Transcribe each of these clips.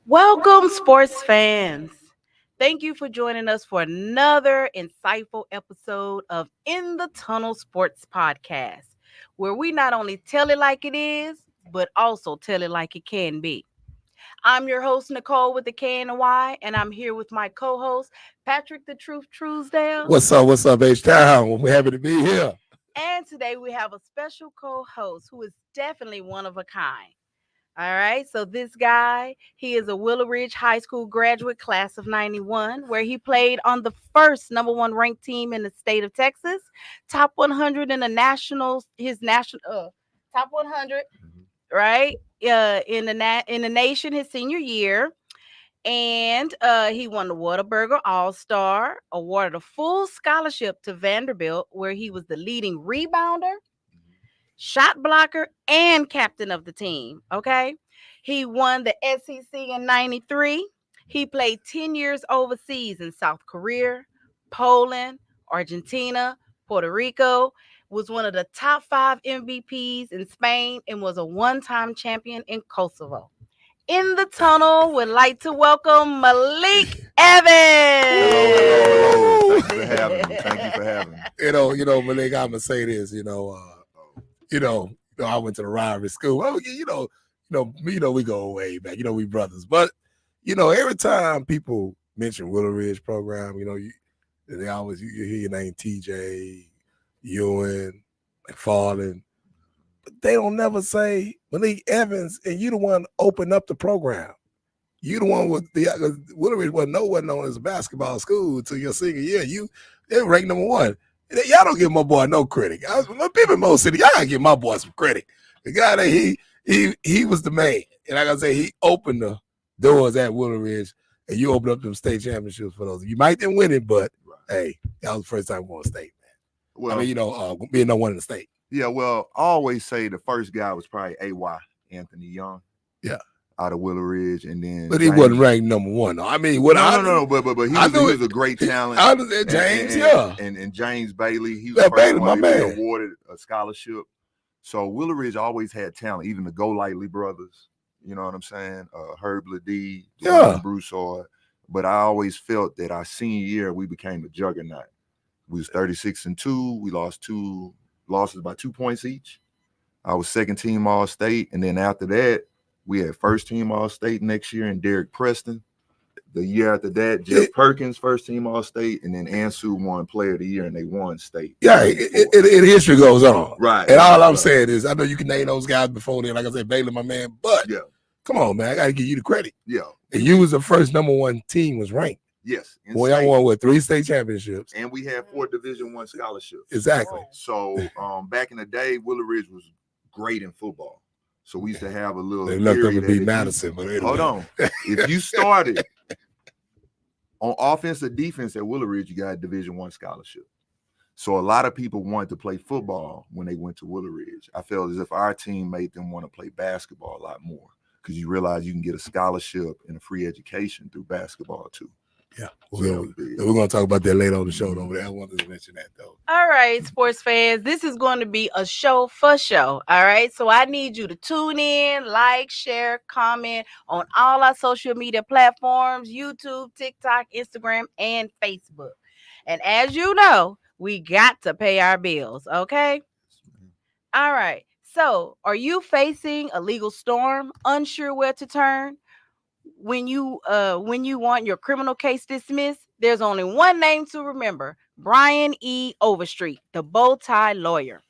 Welcome, sports fans. Thank you for joining us for another insightful episode of In the Tunnel Sports Podcast, where we not only tell it like it is, but also tell it like it can be. I'm your host, Nicole with the K and the Y, and I'm here with my co host, Patrick the Truth Truesdale. What's up? What's up, H-Town? We're happy to be here. And today we have a special co host who is definitely one of a kind. All right, so this guy, he is a Willow Ridge High School graduate, class of 91, where he played on the first number one ranked team in the state of Texas, top 100 in the national, his national, top 100, right, in the nation his senior year. And he won the Whataburger All-Star, awarded a full scholarship to Vanderbilt, where he was the leading rebounder, shot blocker, and captain of the team. Okay. He won the SEC in 93. He played 10 years overseas in South Korea, Poland, Argentina, Puerto Rico, was one of the top 5 MVPs in Spain, and was a one-time champion in Kosovo. In the tunnel, would like to welcome Malik Hello. Evans. Thank you for having me. Thank you for having me. Malik, I'm gonna say this. I went to the rivalry school. Well, we go way back. We brothers. But every time people mention Willow Ridge program, they always you hear your name TJ, Ewan, McFarland. They don't never say Malik Evans, and you the one opened up the program. You the one with the Willow Ridge wasn't known as a basketball school until your senior year. They ranked number one. Y'all don't give my boy no credit. People in Mo City, y'all gotta give my boy some credit. The guy that he was the man, and like I say, he opened the doors at Willow Ridge, and you opened up them state championships for those. You might didn't win it, but hey, that was the first time going to state, man. Well, being no one in the state. Yeah, well, I always say the first guy was probably A.Y. Anthony Young. Yeah. Out of Willow Ridge, and then but he wasn't ranked number one. Though. I mean, but he was a great talent. I understand James, and James Bailey, he was the first one awarded a scholarship. So Willow Ridge always had talent, even the Go Lightly brothers. You know what I'm saying? Herb Ledee, Broussard. But I always felt that our senior year we became a juggernaut. We was 36-2. We lost two losses by 2 points each. I was second team All State, and then after that, we had first team All State next year in Derek Preston. The year after that, Jeff Perkins, first team All State, and then Ansu won Player of the Year, and they won state. Yeah, history goes on. Right. And all I'm saying is, I know you can name those guys before then, like I said, Bailey, my man, but come on, man, I got to give you the credit. Yeah. And you was the first number one team was ranked. Yes. Boy, I won 3 state championships. And we had 4 Division I scholarships. Exactly. So back in the day, Willow Ridge was great in football. So we used to have a little. They looked up to beat Madison, but anyway. Hold on. If you started on offense or defense at Willow Ridge, you got a Division I scholarship. So a lot of people wanted to play football when they went to Willow Ridge. I felt as if our team made them want to play basketball a lot more because you realize you can get a scholarship and a free education through basketball too. Yeah, we're going to talk about that later on the show. Over there, I wanted to mention that though. All right, sports fans, this is going to be a show for show. All right, so I need you to tune in, like, share, comment on all our social media platforms: YouTube, TikTok, Instagram, and Facebook. And as you know, we got to pay our bills. Okay. All right. So, are you facing a legal storm, unsure where to turn? When you want your criminal case dismissed, there's only one name to remember: Brian E. Overstreet, the bow tie lawyer.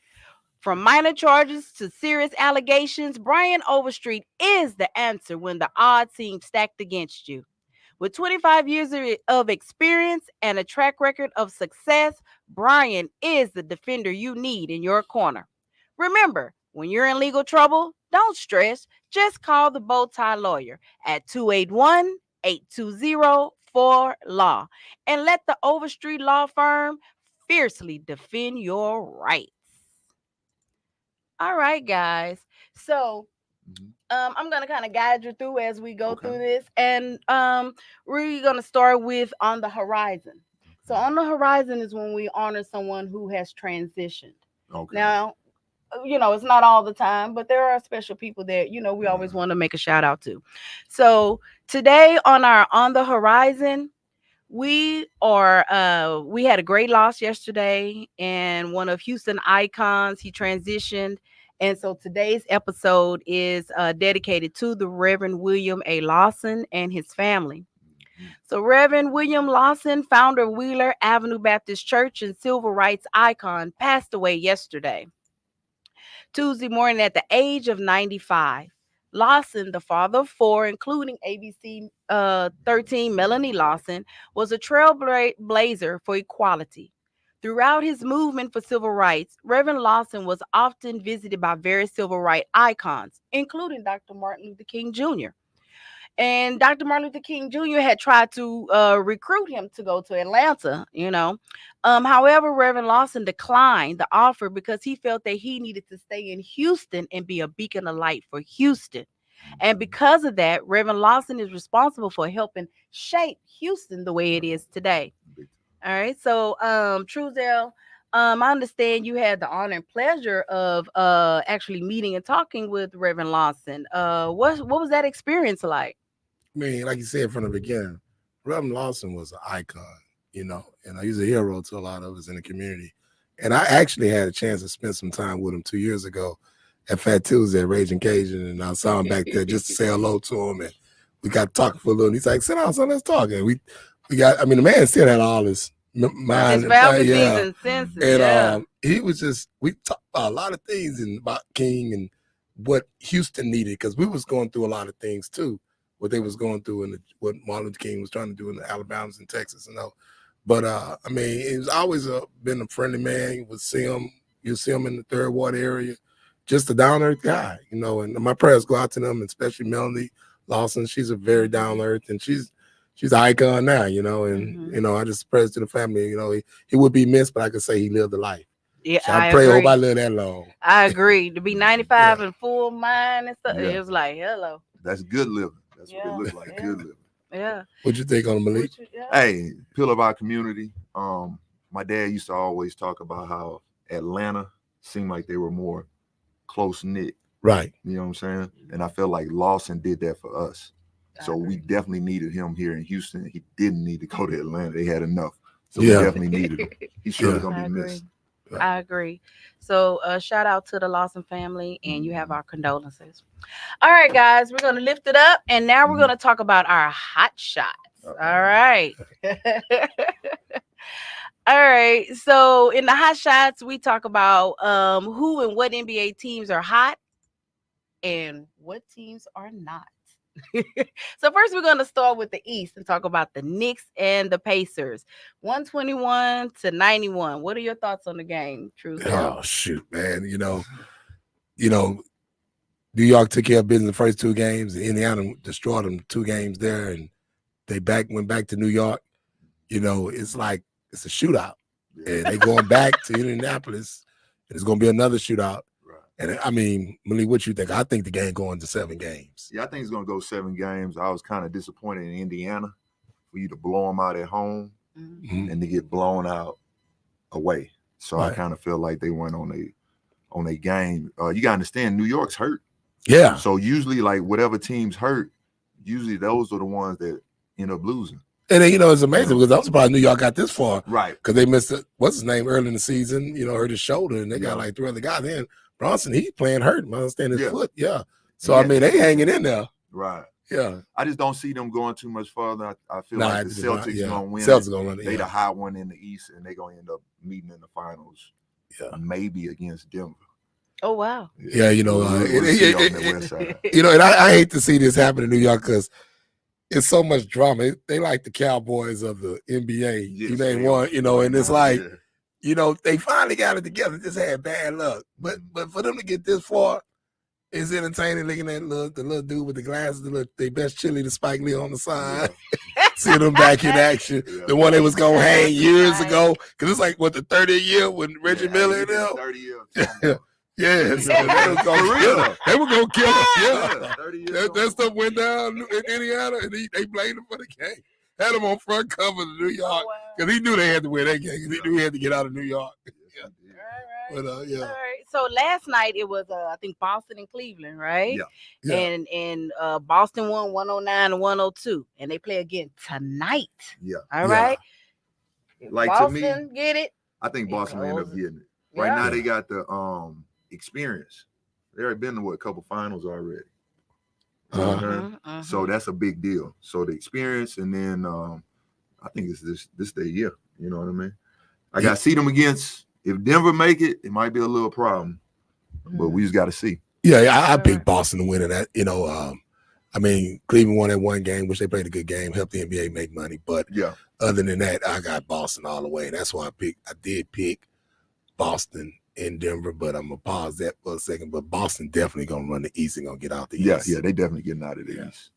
From minor charges to serious allegations, Brian Overstreet is the answer when the odds seem stacked against you. With 25 years of experience and a track record of success, Brian is the defender you need in your corner. Remember, when you're in legal trouble, don't stress. Just call the bow tie lawyer at 281-820-4LAW and let the Overstreet Law Firm fiercely defend your rights. All right, guys. So I'm going to kind of guide you through as we go through this. And we're going to start with on the horizon. So on the horizon is when we honor someone who has transitioned. Okay. Now, it's not all the time, but there are special people that, we always want to make a shout out to. So today on our On the Horizon, we had a great loss yesterday, and one of Houston icons, he transitioned. And so today's episode is dedicated to the Reverend William A. Lawson and his family. So Reverend William Lawson, founder of Wheeler Avenue Baptist Church and civil rights icon, passed away yesterday, Tuesday morning, at the age of 95. Lawson, the father of four, including ABC 13 Melanie Lawson, was a trailblazer for equality. Throughout his movement for civil rights, Reverend Lawson was often visited by various civil rights icons, including Dr. Martin Luther King Jr. And Dr. Martin Luther King Jr. had tried to recruit him to go to Atlanta. However, Reverend Lawson declined the offer because he felt that he needed to stay in Houston and be a beacon of light for Houston. And because of that, Reverend Lawson is responsible for helping shape Houston the way it is today. All right. So, Truzel, I understand you had the honor and pleasure of actually meeting and talking with Reverend Lawson. What was that experience like? I mean, like you said from the beginning, Reverend Lawson was an icon, and he's a hero to a lot of us in the community. And I actually had a chance to spend some time with him 2 years ago at Fat Tuesday at Raging Cajun, and I saw him back there just to say hello to him, and we got talking for a little. And he's like, "Sit down, son, let's talk." And we got. I mean, the man still had all his mind, his faculties and senses, and he was just. We talked about a lot of things and about King and what Houston needed, because we was going through a lot of things too. What they was going through and what Martin Luther King was trying to do in the Alabamas and Texas, But I mean, he was always been a friendly man. You see him in the Third Ward area, just a down earth guy, And my prayers go out to them, especially Melanie Lawson. She's a very down earth, and she's an icon now, And I just pray to the family. He would be missed, but I could say he lived a life. Yeah, so I pray. Hope I live that long. I agree. To be 95 and full mind and stuff, it was like hello. That's good living. That's what it looks like. Good living. Yeah. What you think on Malik? Hey, pillar of our community. My dad used to always talk about how Atlanta seemed like they were more close knit. Right. You know what I'm saying? And I feel like Lawson did that for us. So we definitely needed him here in Houston. He didn't need to go to Atlanta. They had enough. So we definitely needed him. He's surely gonna be missed. I agree. So shout out to the Lawson family, and you have our condolences. All right, guys, we're going to lift it up, and now we're going to talk about our hot shots. All right. All right. So in the hot shots, we talk about who and what NBA teams are hot and what teams are not. So first, we're going to start with the East and talk about the Knicks and the Pacers, 121-91. What are your thoughts on the game, Truth? Oh shoot, man! New York took care of business the first two games. Indiana destroyed them 2 games there, and they went back to New York. It's like it's a shootout, and they going back to Indianapolis, and it's going to be another shootout. And I mean, Malik, what you think? I think the game going to 7 games. Yeah, I think it's going to go 7 games. I was kind of disappointed in Indiana for you to blow them out at home and to get blown out away. So I kind of feel like they went on a game. You got to understand, New York's hurt. Yeah. So usually, like whatever team's hurt, usually those are the ones that end up losing. And then, it's amazing because I'm surprised New York got this far. Right. Because they missed what's his name early in the season, hurt his shoulder, and they got like 3 other guys in. Bronson, he's playing hurt. I understand his foot. Yeah. So, I mean, they hanging in there. Right. Yeah. I just don't see them going too much further. I feel like the Celtics going to win. Celtics going to win it. They the high one in the East, and they're going to end up meeting in the finals. Yeah. Maybe against Denver. Oh, wow. Yeah, and I hate to see this happen in New York because it's so much drama. They like the Cowboys of the NBA. Yes, they won, and it's like, they finally got it together. Just had bad luck. But for them to get this far, it's entertaining looking at the little dude with the glasses, the best chili to Spike Lee on the side. See them back in action. Yeah. The one they was going to hang years ago. Because it's like, what, the 30th year when Reggie Miller and them? 30 years. Yeah, so they were going to kill him. Yeah. That stuff went down in Indiana, and they blamed him for the game. Had him on front cover of New York because he knew they had to win that game because he knew he had to get out of New York. But yeah. All right. So last night it was I think Boston and Cleveland, right? Yeah. And Boston won 109-102, and they play again tonight. Yeah. All right. Like Boston, to me, get it? I think Boston will end up getting it. Yeah. Right now they got the experience. They already been to a couple finals already. So that's a big deal. So the experience, and then I think it's this day year. You know what I mean? I got to see them against. If Denver make it, it might be a little problem, but we just got to see. Yeah, I picked Boston to win in that. You know, I mean, Cleveland won that one game, which they played a good game, helped the NBA make money. But other than that, I got Boston all the way. That's why I did pick Boston in Denver, but I'm gonna pause that for a second. But Boston definitely gonna run the East and gonna get out the East. Yeah, they definitely getting out of the East.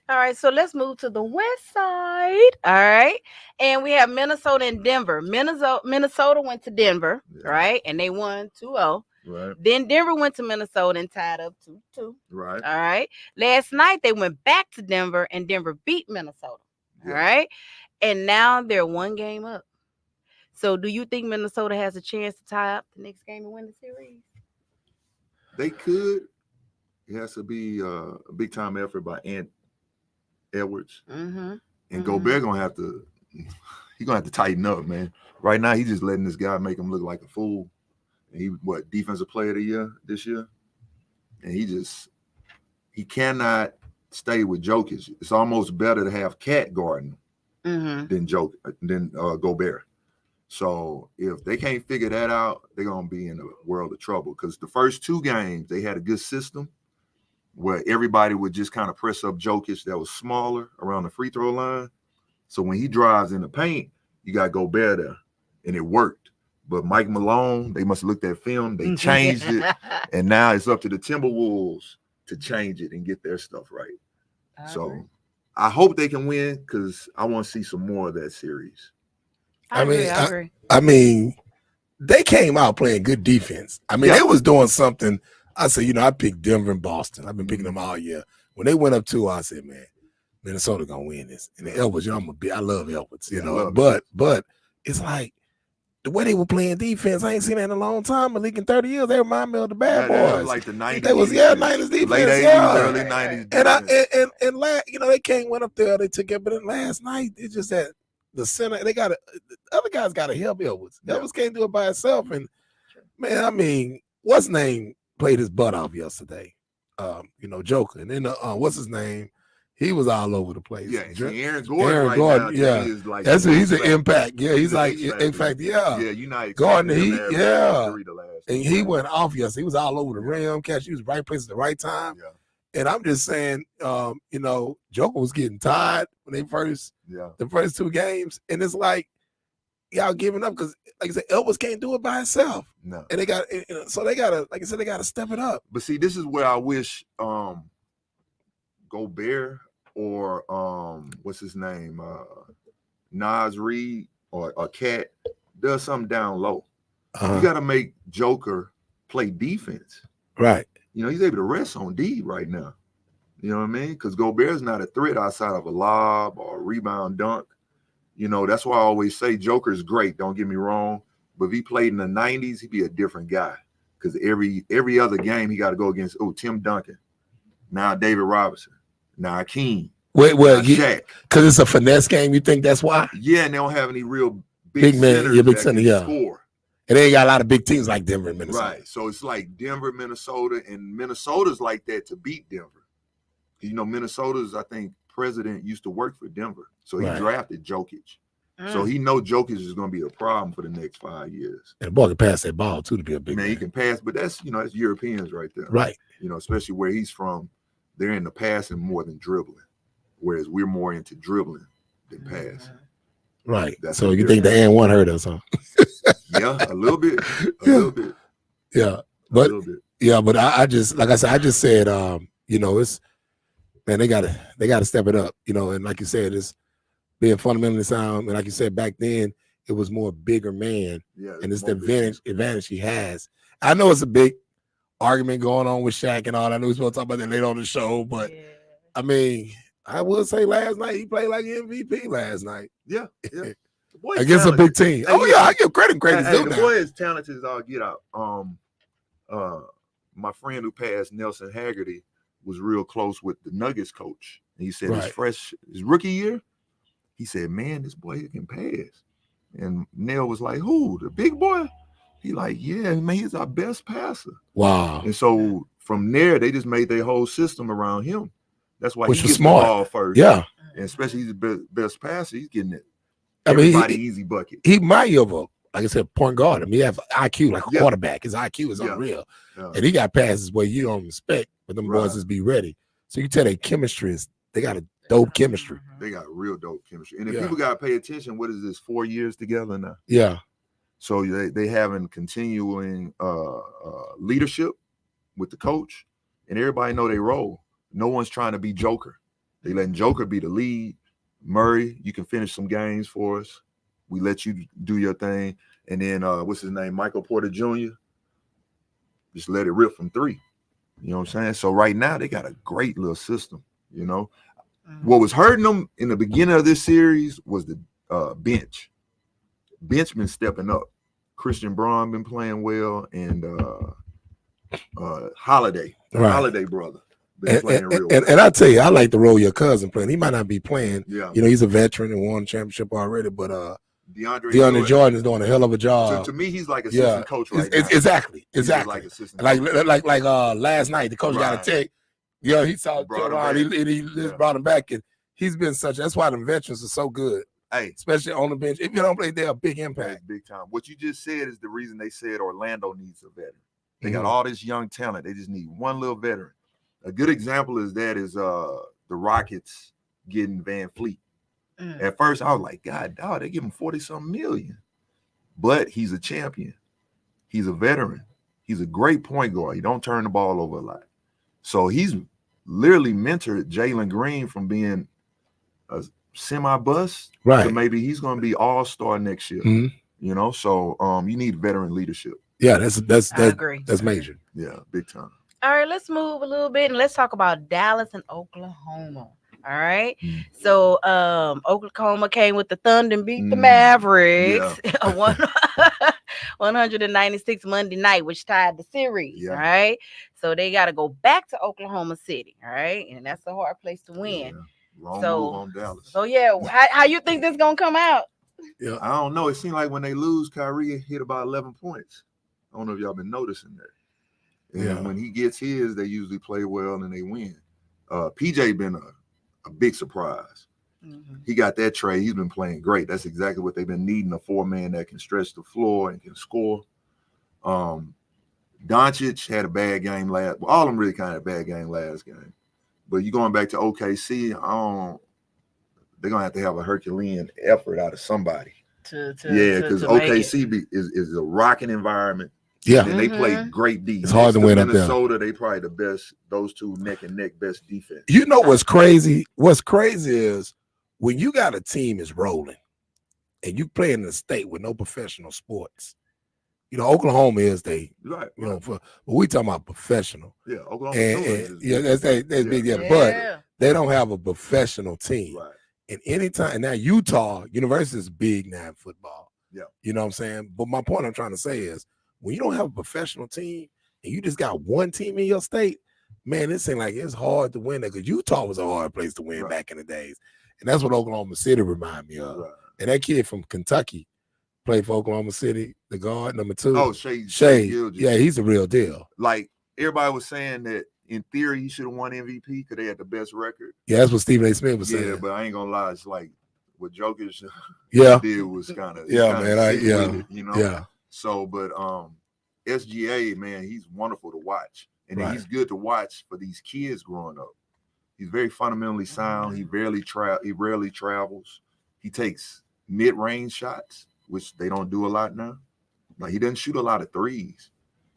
All right, so let's move to the West side. All right, and we have Minnesota and Denver. Minnesota went to Denver, right, and they won 2-0. Right. Then Denver went to Minnesota and tied up 2-2. Right. All right. Last night they went back to Denver and Denver beat Minnesota. All right. And now they're one game up. So do you think Minnesota has a chance to tie up the next game and win the series? They could. It has to be a big time effort by Ant Edwards. And Gobert gonna have to tighten up, man. Right now he's just letting this guy make him look like a fool. And he defensive player of the year this year, and he cannot stay with Jokic. It's almost better to have Cat guarding than Gobert. So if they can't figure that out, they're gonna be in a world of trouble. Because the first two games they had a good system where everybody would just kind of press up Jokic that was smaller around the free throw line. So when he drives in the paint, you got Gobert there, and it worked. But Mike Malone, they must have looked at film. They changed it, and now it's up to the Timberwolves to change it and get their stuff right. So I hope they can win because I want to see some more of that series. I agree. I mean, they came out playing good defense. I mean, they was doing something. I said, I picked Denver and Boston. I've been picking them all year. When they went up 2, I said, man, Minnesota gonna win this. And the Edwards, I love Edwards, but it's like, the way they were playing defense, I ain't seen that in a long time. Malik in 30 years, they remind me of the bad boys. Like the 90s. They was 90s defense. Late 80s, early 90s. And they went up there, they took it. But then last night, it's just that the center, the other guys got to help Edwards. Edwards can't do it by himself. And man, I mean, what's his name played his butt off yesterday? Joker. And then what's his name? He was all over the place. Yeah, Aaron Gordon. Is like he's an impact. Yeah, he's like in fact, United Gordon. And he went off yesterday. He was all over the rim, catch. He was right place at the right time. Yeah. And I'm just saying, Joker was getting tired when they the first 2 games, and it's like y'all giving up because, like I said, Elvis can't do it by himself. No, and they gotta, like I said, they gotta step it up. But see, this is where I wish Gobert or what's his name, Nas Reed or Cat does something down low. You got to make Joker play defense, right? He's able to rest on D right now. You know what I mean? Because Gobert's not a threat outside of a lob or a rebound dunk. That's why I always say Joker's great. Don't get me wrong, but if he played in the '90s, he'd be a different guy. Because every other game he got to go against Tim Duncan, now David Robinson. Now Akeem. Shaq. Because it's a finesse game. You think that's why? Yeah, and they don't have any real big men. Big center, score. And they ain't got a lot of big teams like Denver and Minnesota. Right. So it's like Denver, Minnesota, and Minnesota's like that to beat Denver. Minnesota's, I think, president used to work for Denver. So he drafted Jokic. So he knows Jokic is going to be a problem for the next 5 years. And the boy can pass that ball, too, to be a big man. He can pass, but that's Europeans right there. Right. Especially where he's from. They're into passing more than dribbling, whereas we're more into dribbling than passing. Right. So you think the and one hurt us, huh? Yeah, a little bit. A little bit. Yeah. But I just, like I said, it's, man, they gotta step it up, and like you said, it's being fundamentally sound. And like you said, back then it was more bigger man. Yeah, and it's the advantage he has. I know it's a big argument going on with Shaq and all. I know we're supposed to talk about that later on the show, but I mean, I will say last night he played like MVP last night. Yeah. against a big team. Oh yeah, I give credit. The boy is talented as all get out. My friend who passed, Nelson Haggerty, was real close with the Nuggets coach. And he said his rookie year, he said, man, this boy can pass. And Nell was like, who? The big boy? He like, yeah, man, he's our best passer. Wow. And so from there, they just made their whole system around him. That's why he gets smart. The ball first. Yeah. And especially he's the best passer, he's getting it. Easy bucket. He might have like I said, point guard. I mean, he have IQ like a quarterback. His IQ is unreal. Yeah. And he got passes where you don't expect, but them boys just be ready. So you tell their chemistry they got a dope chemistry. They got real dope chemistry. And if people got to pay attention, what is this, 4 years together now? Yeah. So they having continuing leadership with the coach, and everybody know their role. No one's trying to be Joker. They letting Joker be the lead. Murray, you can finish some games for us. We let you do your thing. And then, what's his name? Michael Porter Jr. Just let it rip from 3. You know what I'm saying? So right now, they got a great little system, you know. What was hurting them in the beginning of this series was the bench. Bench been stepping up. Christian Braun been playing well, and Holiday, Holiday brother. And I tell you, I like the role your cousin playing. He might not be playing. Yeah. You know, he's a veteran and won a championship already, but DeAndre Jordan is doing a hell of a job. So to me, he's like assistant coach right now. Exactly. Like assistant coach. Like last night, the coach got a text. Yeah, he saw he just brought him back, and he's been that's why the veterans are so good. Hey, especially on the bench. If you don't play, they're a big impact. Big time. What you just said is the reason they said Orlando needs a veteran. They got all this young talent. They just need one little veteran. A good example is the Rockets getting Van Fleet. At first, I was like, God, dog, they give him 40-something million. But he's a champion. He's a veteran. He's a great point guard. He don't turn the ball over a lot. So he's literally mentored Jalen Green from being a semi-bust to maybe he's going to be all-star next year. You know, so you need veteran leadership. Yeah, that's major. Yeah, big time. All right, let's move a little bit and let's talk about Dallas and Oklahoma. All right. So Oklahoma came with the thunder and beat the Mavericks 196 Monday night, which tied the series. All right. So they got to go back to Oklahoma City. All right. And that's a hard place to win. Yeah. Wrong move on Dallas. So how you think this gonna come out? Yeah, I don't know. It seemed like when they lose, Kyrie hit about 11 points. I don't know if y'all been noticing that. And when he gets his, they usually play well and they win. PJ been a big surprise. He got that trade. He's been playing great. That's exactly what they've been needing, a 4-man that can stretch the floor and can score. Doncic had a bad game all of them really kind of had a bad game last game. But you going back to OKC, they're going to have a Herculean effort out of somebody. Because OKC is a rocking environment. Yeah. And they play great defense. It's hard to win up there. Minnesota, they probably the best, those two neck and neck best defense. You know what's crazy? What's crazy is when you got a team is rolling and you play in a state with no professional sports. You know, Oklahoma is big, but we talking about professional. Yeah, Oklahoma that's big, but they don't have a professional team. Right. And anytime now Utah University is big now in football. Yeah. You know what I'm saying? But my point I'm trying to say is when you don't have a professional team and you just got one team in your state, man, it seems like it's hard to win that because Utah was a hard place to win back in the days. And that's what Oklahoma City remind me of. Right. And that kid from Kentucky played for Oklahoma City, the guard, number 2. Oh, Shea Gilgeous. Yeah, he's a real deal. Like, everybody was saying that in theory, he should have won MVP because they had the best record. Yeah, that's what Stephen A. Smith was saying. Yeah, but I ain't going to lie. It's like what Jokic did was kind of you know? Yeah. So, but SGA, man, he's wonderful to watch. And he's good to watch for these kids growing up. He's very fundamentally sound. He rarely travels. He takes mid-range shots, which they don't do a lot now. Like, he doesn't shoot a lot of threes.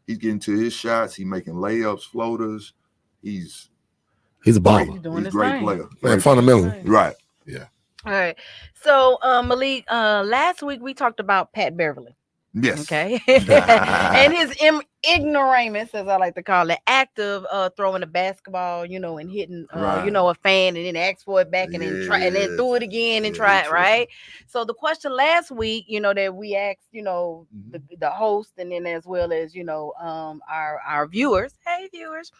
He's getting to his shots. He's making layups, floaters. He's a baller. He's a great player. Man, fundamentally. Right. Yeah. All right. So, Malik, last week we talked about Pat Beverly. Yes. Okay. And his ignoramus, as I like to call it, act of throwing a basketball, and hitting, Right. a fan, and then ask for it back, and then try, and then threw it again and try it, right? So the question last week, that we asked, the host, and then as well as, our viewers. Hey, viewers.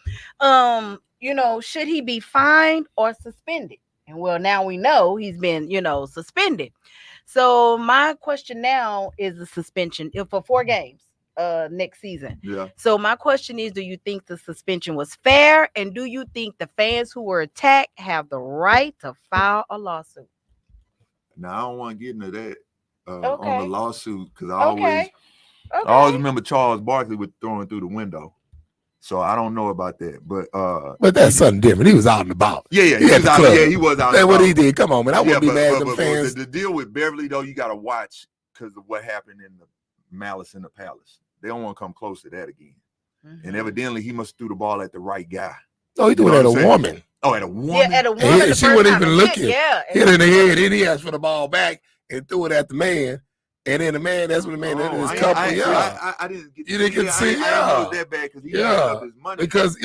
Should he be fined or suspended? And well, now we know he's been, suspended. So my question now is the suspension for 4 games next season. Yeah. So my question is, do you think the suspension was fair? And do you think the fans who were attacked have the right to file a lawsuit? Now I don't want to get into that on the Okay. lawsuit because I Okay. always remember Charles Barkley was throwing through the window. So I don't know about that, but that's something different. He was out and about. Yeah, he was out. Yeah, he was out. That's what he did. Come on, man. I wouldn't be mad at the fans. The deal with Beverly, though, you got to watch because of what happened in the Malice in the Palace. They don't want to come close to that again. Mm-hmm. And evidently, he must threw the ball at the right guy. Oh, he threw it at a woman. Oh, at a woman. Yeah, at a woman. She wasn't even looking. Hit in the head. Then he asked for the ball back and threw it at the man. And then the man, that's when the man his couple. I didn't get. You didn't get to see. I didn't know it was that bad because he messed up his money. Because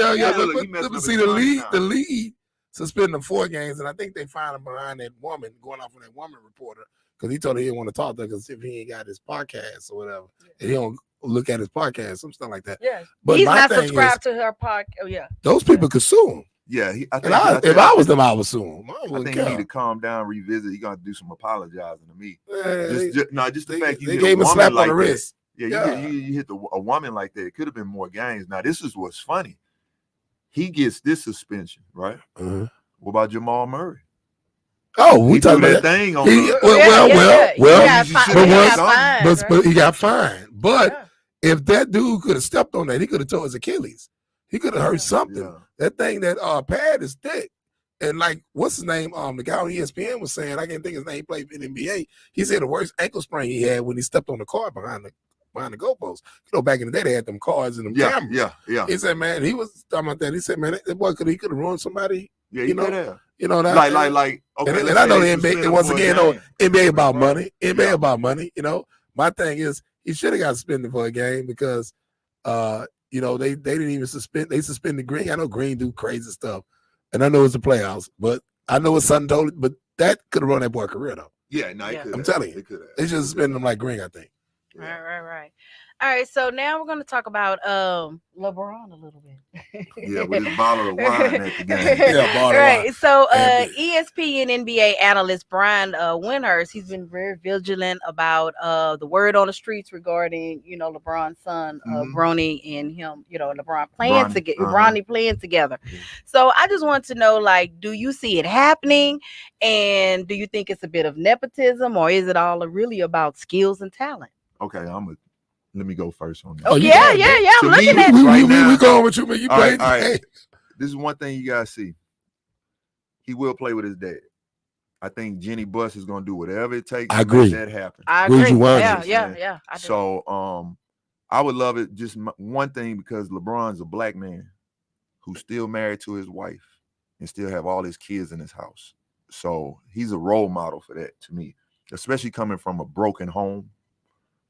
but see the league suspended him 4 games, and I think they fined him behind that woman going off on that woman reporter because he told her he didn't want to talk to her because if he ain't got his podcast or whatever, and he don't look at his podcast, some stuff like that. Yeah, but he's not subscribed to her podcast. Oh yeah, those people could sue him. Yeah, if I was them, I would sue him. I think he need to calm down, revisit. He gonna do some apologizing to me. Just the fact they gave him a slap on the wrist. Yeah, you hit a woman like that. It could have been more games. Now this is what's funny. He gets this suspension, right? Uh-huh. What about Jamal Murray? Oh, we talking about that thing on but he got fined. But if that dude could have stepped on that, he could have tore his Achilles. He could have hurt something. Yeah. That thing that pad is thick. And like, what's his name? The guy on ESPN was saying, I can't think his name, he played in the NBA. He said the worst ankle sprain he had when he stepped on the car behind the goalpost. Back in the day, they had them cars and them cameras. Yeah. He said, man, he was talking about that. He said, man, that boy he could have ruined somebody. Yeah, he could have. That. Like. Okay, and I know the NBA, once again, NBA about money. NBA about money. My thing is, he should have got suspended for a game because, they didn't even suspend. They suspended Green. I know Green do crazy stuff, and I know it's the playoffs, but I know it's something totally. But that could have run that boy's career though. Yeah, no, I'm telling you, they should suspend him like Green. I think. Right. All right, so now we're going to talk about LeBron a little bit. Yeah, with his bottle of wine at the game. Right. So ESPN NBA analyst Brian Windhurst, he's been very vigilant about the word on the streets regarding, LeBron's son, Bronny, and him, LeBron playing together, Bronny playing together. So I just want to know, do you see it happening? And do you think it's a bit of nepotism, or is it all really about skills and talent? Okay, let me go first on that. Oh, yeah. I'm looking at you. We going with you, man. You play. All right. This is one thing you gotta see. He will play with his dad. I think Jenny Buss is gonna do whatever it takes to make that happen. I agree. Yeah. I do. So, I would love it. Just one thing, because LeBron's a black man who's still married to his wife and still have all his kids in his house. So he's a role model for that to me, especially coming from a broken home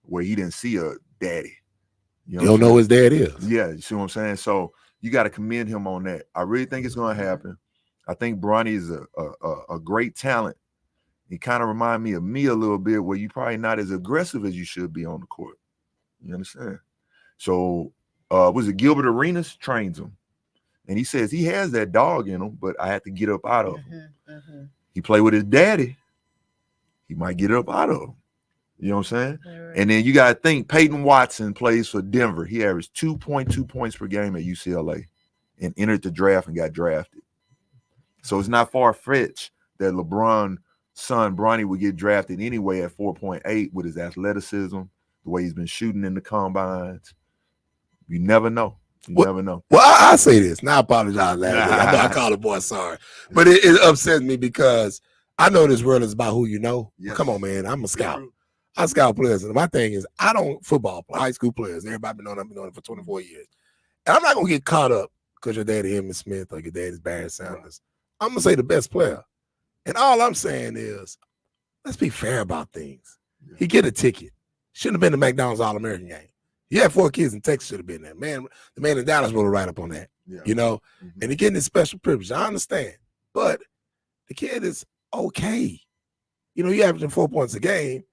where he didn't see a daddy. You don't know who his dad is. Yeah, you see what I'm saying? So you got to commend him on that. I really think it's going to happen. I think Bronny is a great talent. He kind of reminds me of me a little bit, where you're probably not as aggressive as you should be on the court. You understand? So was it Gilbert Arenas trains him? And he says he has that dog in him, but I have to get up out of him. He played with his daddy. He might get up out of him. You know what I'm saying? Right. And then you got to think Peyton Watson plays for Denver. He averaged 2.2 points per game at UCLA and entered the draft and got drafted. So it's not far-fetched that LeBron's son, Bronny, would get drafted anyway at 4.8 with his athleticism, the way he's been shooting in the combines. You never know. You never know. Well, I say this. Now I apologize. I know I called the boy sorry. But it upsets me because I know this world is about who you know. Yes. Come on, man. I'm a scout. I scout players, and my thing is, I don't football high school players. Everybody been knowing I've been doing it for 24 years. And I'm not gonna get caught up because your daddy Emmitt Smith or your daddy's Barry Sanders. I'm gonna say the best player. And all I'm saying is, let's be fair about things. He get a ticket. shouldn't have been the McDonald's All-American game. You had 4 kids in Texas should have been there. Man, the man in Dallas wrote right up on that. Yeah. You know, and he getting this special privilege. I understand, but the kid is okay. You know, he averaging 4 points a game,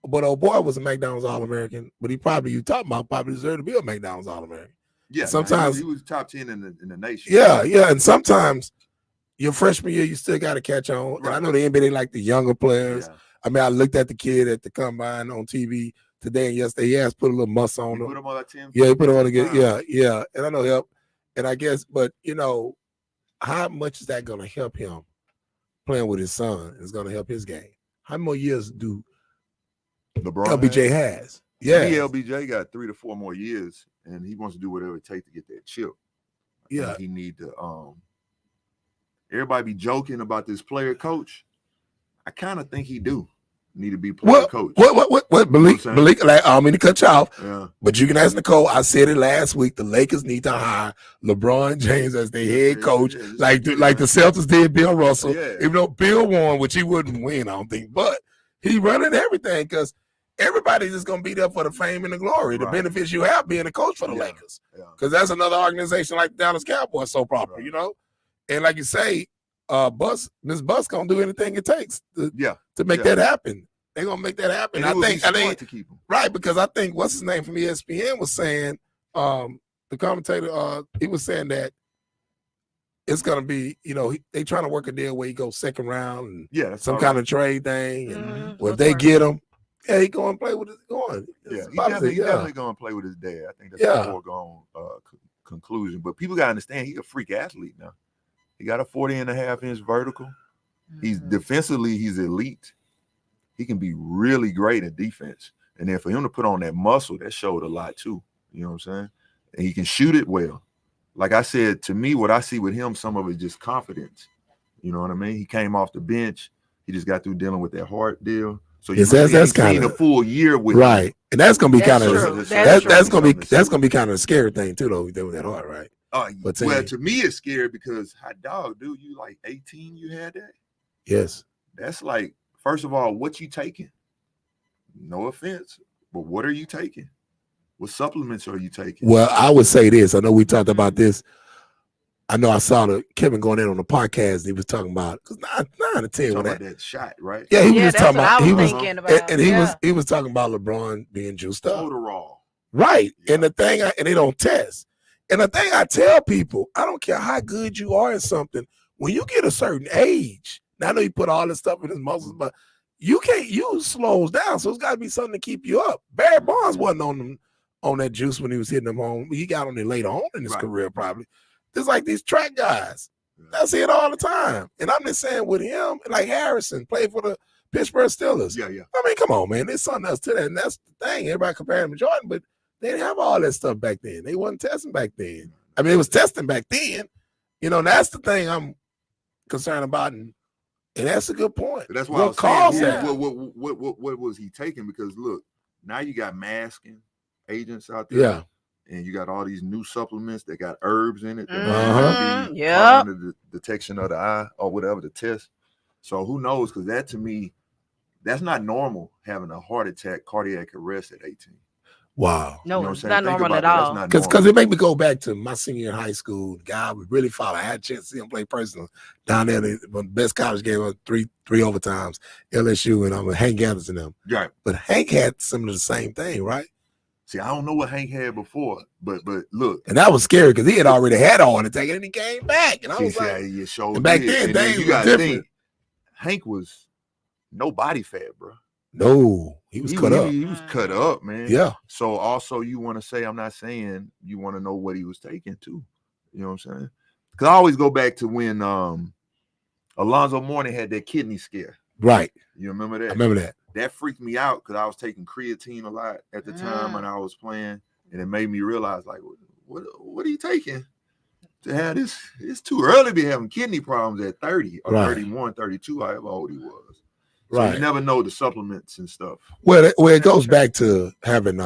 but old boy was a McDonald's All-American. But he probably probably deserved to be a McDonald's All-American. Yeah, sometimes he was top 10 in the nation. Yeah, and sometimes your freshman year you still got to catch on. Right. And I know the NBA like the younger players. Yeah. I mean, I looked at the kid at the combine on TV today and yesterday. He has put a little muscle on him. Put him on that 10. Yeah, he put him on again. Yeah, and I know help. And I guess, but you know, how much is that going to help him playing with his son? Is going to help his game. How many more years do LBJ has? Yeah, LBJ got 3 to 4 more years, and he wants to do whatever it takes to get that chip. I think he need to. Everybody be joking about this player coach. I kind of think he do need to be player coach. What? Malik, like, I don't mean to cut you off, but you can ask Nicole. I said it last week. The Lakers need to hire LeBron James as their head coach, like the Celtics did Bill Russell. Even though Bill won, which he wouldn't win, I don't think, but he running everything because everybody's just gonna be there for the fame and the glory, the benefits you have being a coach for the Lakers. Because that's another organization like the Dallas Cowboys, so proper, you know. And like you say, Miss Bus gonna do anything it takes to make that happen. They're gonna make that happen. I think to keep him. Right, because I think what's his name from ESPN was saying, the commentator, he was saying that it's gonna be, you know, they trying to work a deal where he goes second round and some kind of trade thing, and if they get him, he going to play with his going. Yeah, he definitely going to play with his dad. I think that's a foregone conclusion. But people got to understand he's a freak athlete now. He got a 40.5-inch vertical. He's defensively, he's elite. He can be really great in defense. And then for him to put on that muscle, that showed a lot too. You know what I'm saying? And he can shoot it well. Like I said, to me, what I see with him, some of it is just confidence. You know what I mean? He came off the bench. He just got through dealing with that heart deal. So that's kind of a full year with him. And that's gonna be kind of that's gonna be kind of a scary thing too, though. With that heart, right? But to me, it's scary because hot dog, dude, you like 18, you had that? Yes. That's like, first of all, what you taking? No offense, but what are you taking? What supplements are you taking? Well, I would say this. I know we talked about this. I know I saw Kevin going in on the podcast. He was talking about because 9 to 10 with that shot, right? Yeah, he was talking about. He was talking about LeBron being juiced up. Odorol. Right, and the thing, and they don't test. And the thing I tell people, I don't care how good you are in something. When you get a certain age, now I know you put all this stuff in his muscles, but you can't use slows down. So it's got to be something to keep you up. Barry Bonds wasn't on that juice when he was hitting them home. He got on it later on in his career, probably. Just like these track guys. That's it all the time. And I'm just saying with him, like Harrison, played for the Pittsburgh Steelers. Yeah. I mean, come on, man. There's something else to that. And that's the thing. Everybody comparing him to Jordan, but they didn't have all that stuff back then. They wasn't testing back then. I mean, it was testing back then. You know, that's the thing I'm concerned about. And that's a good point. But that's why I was saying, what was he taking? Because, look, now you got masking agents out there. Yeah. And you got all these new supplements that got herbs in it. The detection of the eye or whatever, the test. So who knows? Because that, to me, that's not normal, having a heart attack, cardiac arrest at 18. Wow. No, you know it's not normal at all. Because it made me go back to my senior year in high school. The guy we really followed. I had a chance to see him play personal down there. The best college game of three overtimes, LSU, and I'm with Hank Anderson them. Right. But Hank had some of the same thing, right? See, I don't know what Hank had before, but look. And that was scary because he had already had all the take and he came back. And I was like, and back then, things were different. Hank was no body fat, bro. No, he was cut up. He was cut up, man. Yeah. So also you want to say, I'm not saying you want to know what he was taking too. You know what I'm saying? Because I always go back to when Alonzo Mourning had that kidney scare. Right. You remember that? I remember that. That freaked me out because I was taking creatine a lot at the time when I was playing, and it made me realize, like, what are you taking to have this? It's too early to be having kidney problems at 30 or 31, 32, however old he was. So you never know the supplements and stuff. Well, it goes back to having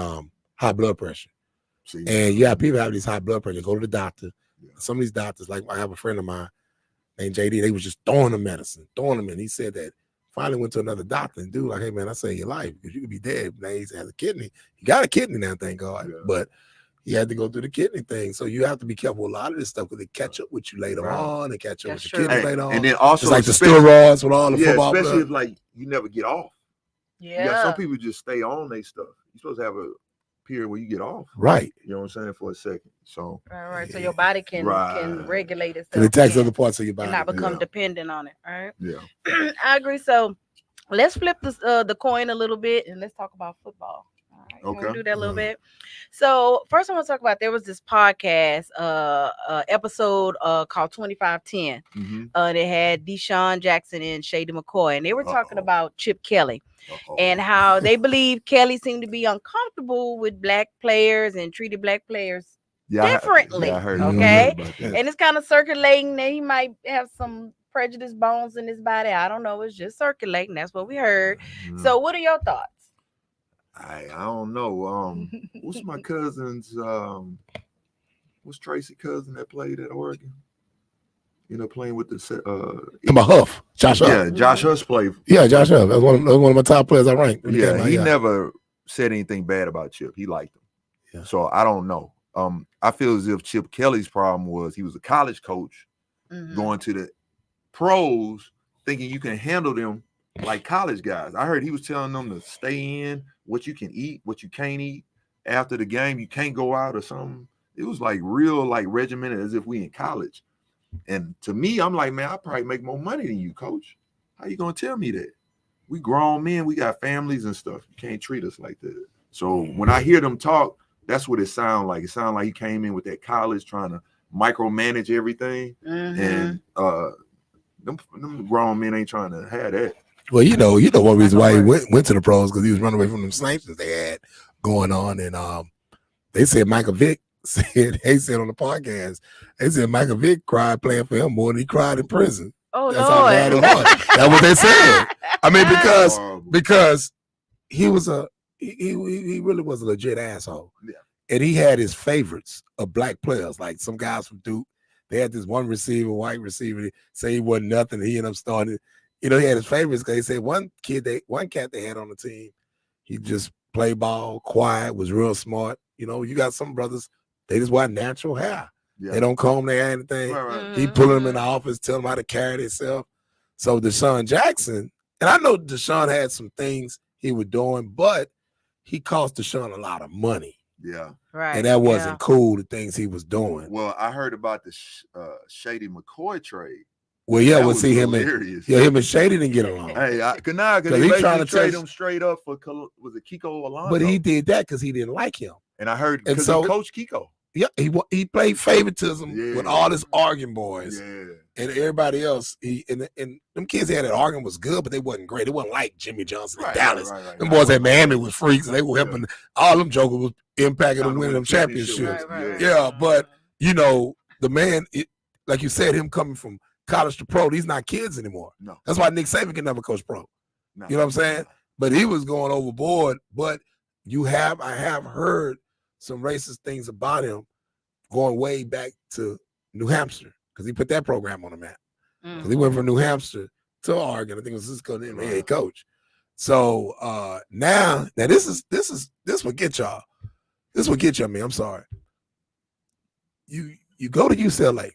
high blood pressure. See? And people have these high blood pressure. Go to the doctor. Yeah. Some of these doctors, like I have a friend of mine named JD, they was just throwing them medicine, throwing them in. He said that Finally went to another doctor and dude like, hey man, I saved your life because you could be dead. Now he has a kidney. He got a kidney now, thank God. Yeah. But he had to go through the kidney thing. So you have to be careful with a lot of this stuff because they catch up with you later on. They catch up with your kidney later on. And then also, it's like the steroids with all the football especially blood. If like you never get off. Yeah. You got some people just stay on their stuff. You're supposed to have a period where you get off. Right. You know what I'm saying? For a second. So right. So your body can regulate itself. And it attacks other parts of your body. And not become dependent on it. All right. Yeah. I agree. So let's flip the coin a little bit and let's talk about football. All right. Okay. We'll do that a little bit. So first I want to talk about, there was this podcast episode called 2510. They had Deshaun Jackson and Shady McCoy, and they were talking about Chip Kelly. And how they believe Kelly seemed to be uncomfortable with black players and treated black players differently. I heard and it's kind of circulating that he might have some prejudice bones in his body. I don't know. It's just circulating. That's what we heard. So what are your thoughts? I don't know. What's my cousin's what's Tracy's cousin that played at Oregon? You know, playing with the Huff, Josh Huff. Yeah, Josh Huff played. Yeah, Josh Huff. That's one of my top players I ranked. Yeah, he never said anything bad about Chip. He liked him. Yeah. So I don't know. I feel as if Chip Kelly's problem was he was a college coach going to the pros thinking you can handle them like college guys. I heard he was telling them to stay in, what you can eat, what you can't eat. After the game, you can't go out or something. It was like real, like regimented as if we in college. And to me, I'm like, man, I probably make more money than you, coach. How you gonna tell me that? We grown men, we got families and stuff. You can't treat us like that. So when I hear them talk, that's what it sounds like. It sounds like he came in with that college trying to micromanage everything. And them grown men ain't trying to have that. Well, you know one reason why he went to the pros, because he was running away from them snipes that they had going on. And they said Michael Vick said on the podcast, they said Michael Vick cried playing for him more than he cried in prison. Oh, that's how bad it was. That's what they said. I mean, because he was he really was a legit asshole. Yeah. And he had his favorites of black players, like some guys from Duke. They had this one receiver, white receiver, say he wasn't nothing. He ended up starting. You know, he had his favorites because they said one cat they had on the team, he just played ball, quiet, was real smart. You know, you got some brothers, they just want natural hair. Yeah. They don't comb their hair anything. Right. He pulling them in the office, tell them how to carry themselves. So Deshaun Jackson, and I know Deshaun had some things he was doing, but he cost Deshaun a lot of money. Yeah. Right. And that wasn't cool, the things he was doing. Well, I heard about the Shady McCoy trade. Well, yeah, we'll see him and Shady didn't get along. Hey, because he trying to trade him straight up for, was it Kiko Alonso? But he did that because he didn't like him. And I heard because he coached Kiko. Yeah, he played favoritism with all his Oregon boys and everybody else. And them kids had at Oregon was good, but they wasn't great. It wasn't like Jimmy Johnson in Dallas. Them boys at Miami was freaks, and they were helping. All them jokers was impacting them winning them championships. Yeah, but you know the man, like you said, him coming from college to pro, these not kids anymore. No, that's why Nick Saban can never coach pro. No. You know what I'm saying? But he was going overboard. But I have heard some racist things about him going way back to New Hampshire because he put that program on the map. Because he went from New Hampshire to Oregon. I think it was Cisco and head coach. So now this will get y'all. This will get you. I mean, I'm sorry. You go to UCLA.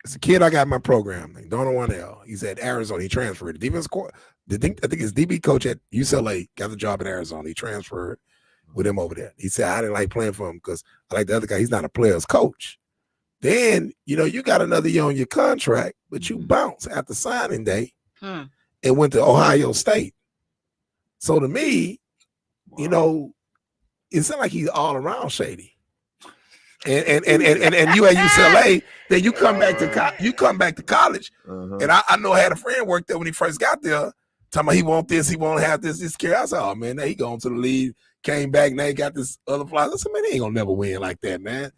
It's a kid I got in my program named Donald Warnell. He's at Arizona. He transferred. The defense court. I think his DB coach at UCLA got the job at Arizona. He transferred with him over there. He said, I didn't like playing for him because I like the other guy. He's not a player's coach. Then, you got another year on your contract, but you bounce after signing day and went to Ohio State. So to me, it sounds like he's all around shady. And you at UCLA, then you come back to college. And I know I had a friend work there when he first got there, talking about he want this, he won't have this care. I said, oh man, now he going to the league, came back, now he got this other fly. I said, man, he ain't gonna never win like that, man.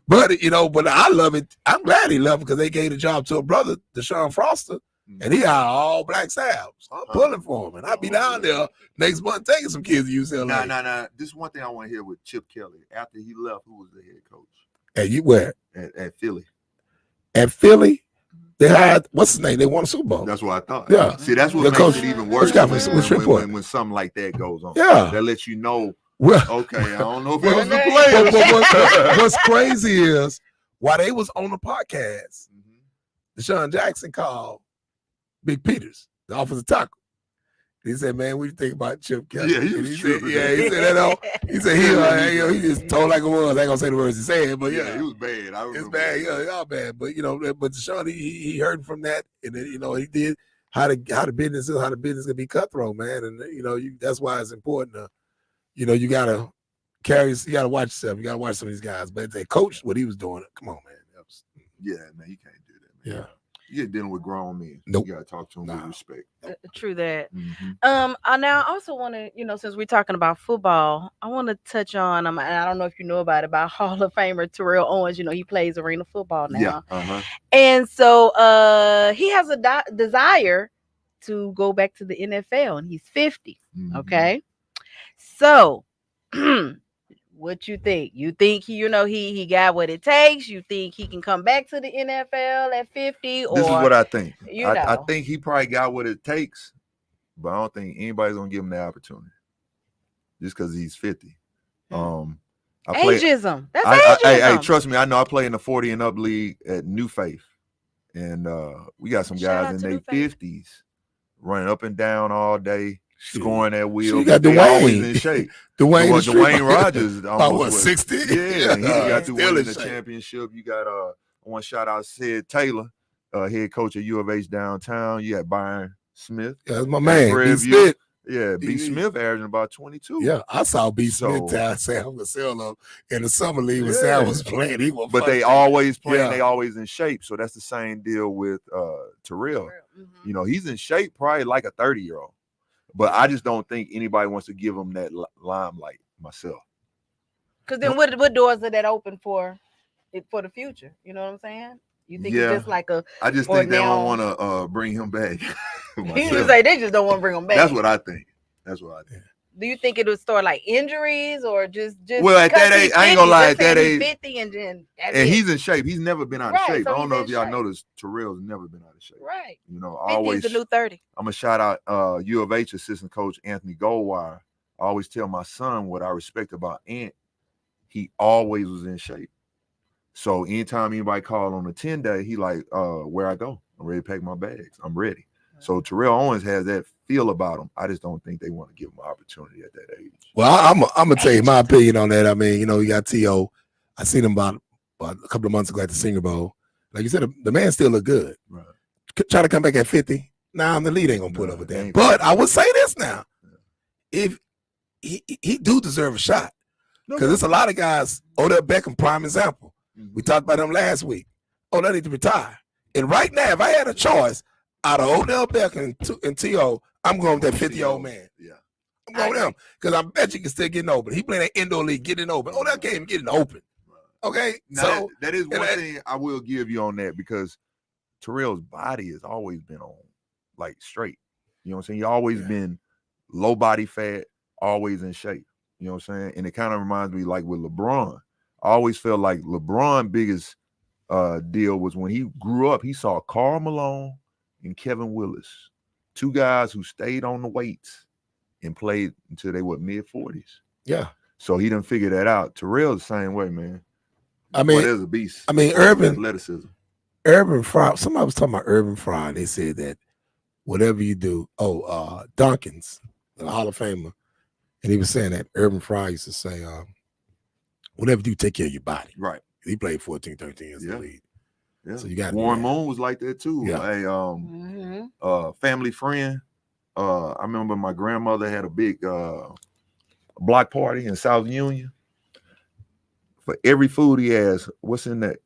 But but I love it. I'm glad he loved it because they gave the job to a brother, Deshaun Foster, and he had all black staff. So I'm pulling for him, and I'll be down there next month taking some kids to UCLA. Nah. This is one thing I want to hear with Chip Kelly. After he left, who was the head coach? At you where? At Philly. At Philly, They had what's his name? They won a Super Bowl. That's what I thought. Yeah. See, that's what The makes coach- it even Coach worse got when something like that goes on. Yeah. That lets you know. Well, Okay, I don't know if it Well, was the but players. what's crazy is while they was on the podcast, Deshaun Jackson called Big Peters, the offensive tackle. He said, "Man, what do you think about Chip Kelly?" Yeah, he was tripping. He said that. He said he just told like it was. I ain't gonna say the words he said, but yeah, he was bad. I remember. It's bad. Yeah, y'all bad. But but Deshaun, he heard from that, and then he did how the business is, how the business can be cutthroat, man, and that's why it's important to, you gotta you gotta watch yourself. You gotta watch some of these guys. But they coached what he was doing. Come on, man. Yeah, man, you can't do that, man. Yeah. You're dealing with grown men. Nope. You gotta talk to them with respect. True that. Mm-hmm. I now also want to, since we're talking about football, I want to touch on. And I don't know if you know about Hall of Famer Terrell Owens. He plays arena football now. Yeah. And so he has a desire to go back to the NFL, and he's 50. Mm-hmm. Okay, so. What you think? You think he got what it takes? You think he can come back to the NFL at 50? Or this is what I think. I I think he probably got what it takes, but I don't think anybody's gonna give him the opportunity just because he's 50. Ageism. That's ageism. Hey, trust me, I know. I play in the 40 and up league at New Faith, and we got some guys in their 50s running up and down all day. Scoring that wheel. You got Dwayne in shape. Dwayne Rogers. About what, 60? Yeah, he got to win the championship. You got one shout out Sid Taylor, head coach at U of H downtown. You got Byron Smith. Yeah, that's my man. B. Smith. Yeah, B. Smith averaging about 22. Yeah, I saw B. Smith tell Sam Casello in the summer league when Sam was playing. But they always playing. They always in shape. So that's the same deal with Terrell. Mm-hmm. He's in shape probably like a 30-year-old. But I just don't think anybody wants to give him that limelight myself. Because then what doors are that open for the future? You know what I'm saying? You think it's just like I just think they don't want to bring him back. You just say they just don't want to bring him back. That's what I think. Do you think it would start like injuries or just? Well, at that age, I ain't gonna lie. At that age, 50 and he's in shape. He's never been out of shape. So I don't know if y'all noticed. Terrell's never been out of shape. Right. Always the new 30. I'm gonna shout out U of H assistant coach Anthony Goldwire. I always tell my son what I respect about Ant. He always was in shape. So anytime anybody called on a 10-day, he like, where I go? I'm ready to pack my bags. I'm ready. So Terrell Owens has that feel about him. I just don't think they want to give him an opportunity at that age. Well, I'm gonna tell you my opinion on that. I mean, you got T.O. I seen him about a couple of months ago at the Senior Bowl. Like you said, the man still look good. Right. Try to come back at 50. Nah, the lead ain't gonna put up with that. But I would say this now: if he do deserve a shot, because there's a lot of guys. Odell Beckham, prime example. We talked about him last week. Odell need to retire. And right now, if I had a choice out of Odell Beckham and T.O., I'm going with that 50-year-old man. Yeah. I'm going with him because I bet you can still get open. He playing that indoor league, getting open. Odell can't even get it open. Okay? Now, so that is one thing I will give you on that because Terrell's body has always been on, like, straight. You know what I'm saying? He always been low body fat, always in shape. You know what I'm saying? And it kind of reminds me like with LeBron. I always felt like LeBron's biggest deal was when he grew up, he saw Karl Malone and Kevin Willis, two guys who stayed on the weights and played until they were mid-40s. Yeah. So he done figured that out. Terrell's the same way, man. I mean, there's a beast. I mean, Urban Fry. Somebody was talking about Urban Fry. They said that whatever you do, Dunkins, the Hall of Famer, and he was saying that Urban Fry used to say, whatever you do, take care of your body. Right. He played 14, 13 years in the league. Yeah. So you got Warren Moon was like that too. Yeah. A family friend. I remember my grandmother had a big block party in South Union. For every food he asked, what's in that?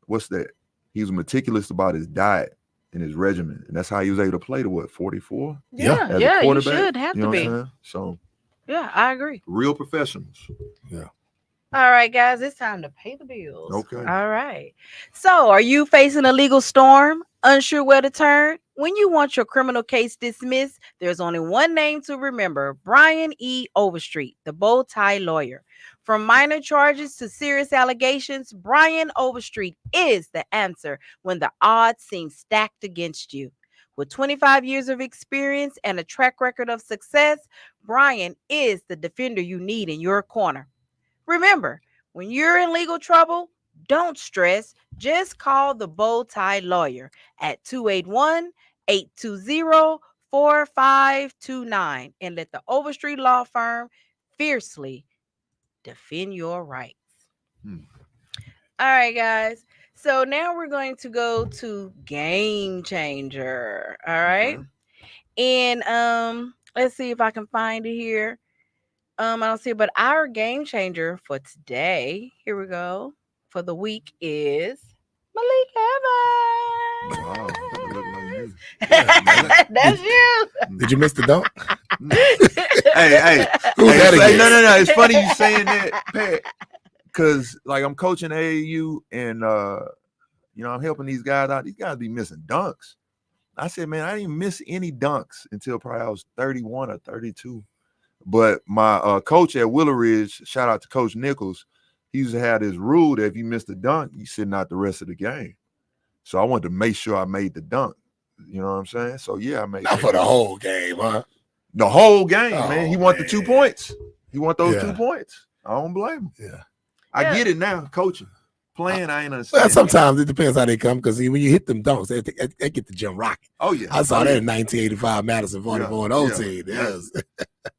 What's that? He was meticulous about his diet and his regimen, and that's how he was able to play to 44. Yeah, you should have to be. So yeah, I agree. Real professionals. Yeah. All right, guys, it's time to pay the bills. Okay. All right. So, are you facing a legal storm? Unsure where to turn? When you want your criminal case dismissed, there's only one name to remember: Brian E. Overstreet, the bow tie lawyer. From minor charges to serious allegations, Brian Overstreet is the answer when the odds seem stacked against you. With 25 years of experience and a track record of success, Brian is the defender you need in your corner. Remember, when you're in legal trouble, don't stress. Just call the Bow Tie Lawyer at 281-820-4529 and let the Overstreet Law Firm fiercely defend your rights. All right, guys. So now we're going to go to Game Changer. All right. Okay. And let's see if I can find it here. I don't see it, but our game changer for today, here we go, for the week is Malik Evans. Wow. That's you. Did you miss the dunk? hey. No. It's funny you saying that, Pat, because like I'm coaching AAU and I'm helping these guys out. These guys be missing dunks. I said, man, I didn't miss any dunks until probably I was 31 or 32. But my coach at Willow Ridge, shout out to Coach Nichols, he used to have this rule that if you missed a dunk, you sitting out the rest of the game. So I wanted to make sure I made the dunk. You know what I'm saying? So yeah, I made not for the whole game, huh? The whole game, man. He want the 2 points. He want those 2 points. I don't blame him. Yeah. I get it now, coaching. Playing, I ain't understand. Well, sometimes it depends how they come, because when you hit them dunks, they get the gym rocking. Oh, yeah. I saw that in 1985 Madison 44 and OT.